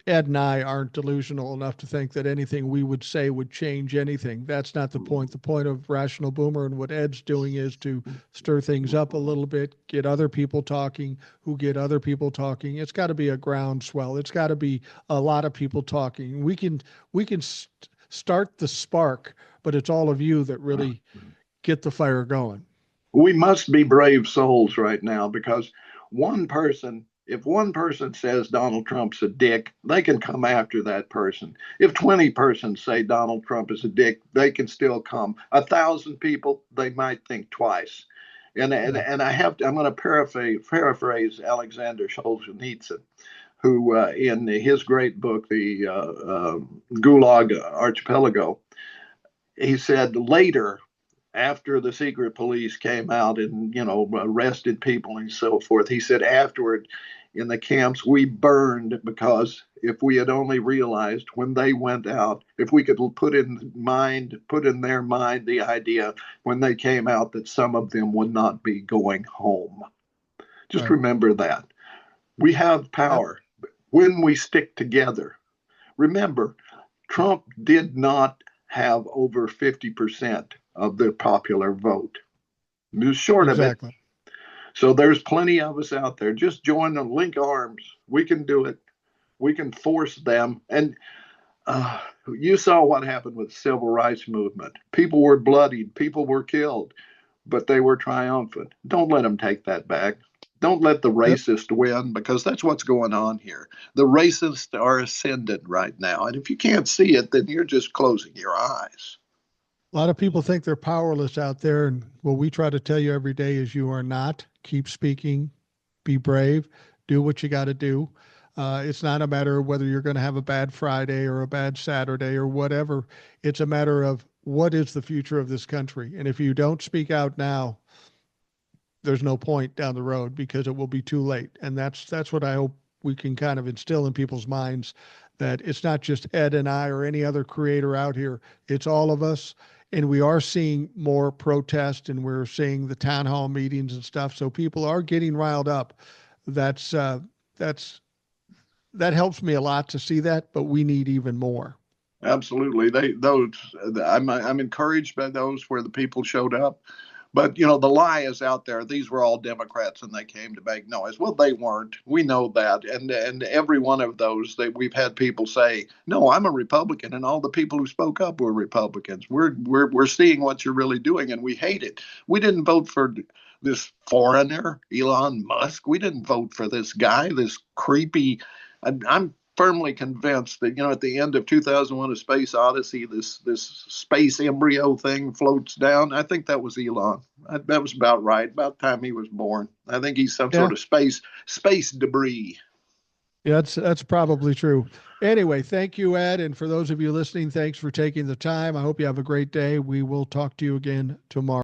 Ed and I aren't delusional enough to think that anything we would say would change anything. That's not the point. The point of Rational Boomer and what Ed's doing is to stir things up a little bit, get other people talking, who get other people talking. It's got to be a groundswell. It's got to be a lot of people talking. We can start the spark, but it's all of you that really get the fire going. We must be brave souls right now, because one person, if one person says Donald Trump's a dick, they can come after that person. If 20 persons say Donald Trump is a dick, they can still come. 1,000 people, they might think twice. Yeah. And I'm going to paraphrase Alexander Solzhenitsyn, who in his great book, the Gulag Archipelago, he said later, after the secret police came out and arrested people and so forth, he said afterward, in the camps we burned, because if we had only realized when they went out, if we could put in their mind the idea when they came out that some of them would not be going home. Just Right. remember that we have Yep. power when we stick together. Remember, Trump did not have over 50% of the popular vote. He was short of it. Exactly. So there's plenty of us out there. Just join and link arms. We can do it. We can force them. And you saw what happened with the civil rights movement. People were bloodied. People were killed, but they were triumphant. Don't let them take that back. Don't let the Yep. racist win, because that's what's going on here. The racists are ascendant right now. And if you can't see it, then you're just closing your eyes. A lot of people think they're powerless out there. And what we try to tell you every day is you are not. Keep speaking, be brave, do what you got to do. It's not a matter of whether you're going to have a bad Friday or a bad Saturday or whatever. It's a matter of what is the future of this country. And if you don't speak out now, there's no point down the road, because it will be too late. And that's what I hope we can kind of instill in people's minds, that it's not just Ed and I or any other creator out here. It's all of us. And we are seeing more protest, and we're seeing the town hall meetings and stuff. So people are getting riled up. That's that helps me a lot to see that, but we need even more. Absolutely. I'm encouraged by those where the people showed up. But the lie is out there. These were all Democrats, and they came to make noise. Well, they weren't. We know that, and every one of those that we've had people say, "No, I'm a Republican," and all the people who spoke up were Republicans. We're seeing what you're really doing, and we hate it. We didn't vote for this foreigner, Elon Musk. We didn't vote for this guy, this creepy. I'm firmly convinced that at the end of 2001: A Space Odyssey, this space embryo thing floats down. I think that was Elon. That was about right, about the time he was born. I think he's some sort of space debris. Yeah, that's probably true. Anyway, thank you, Ed, and for those of you listening, thanks for taking the time. I hope you have a great day. We will talk to you again tomorrow.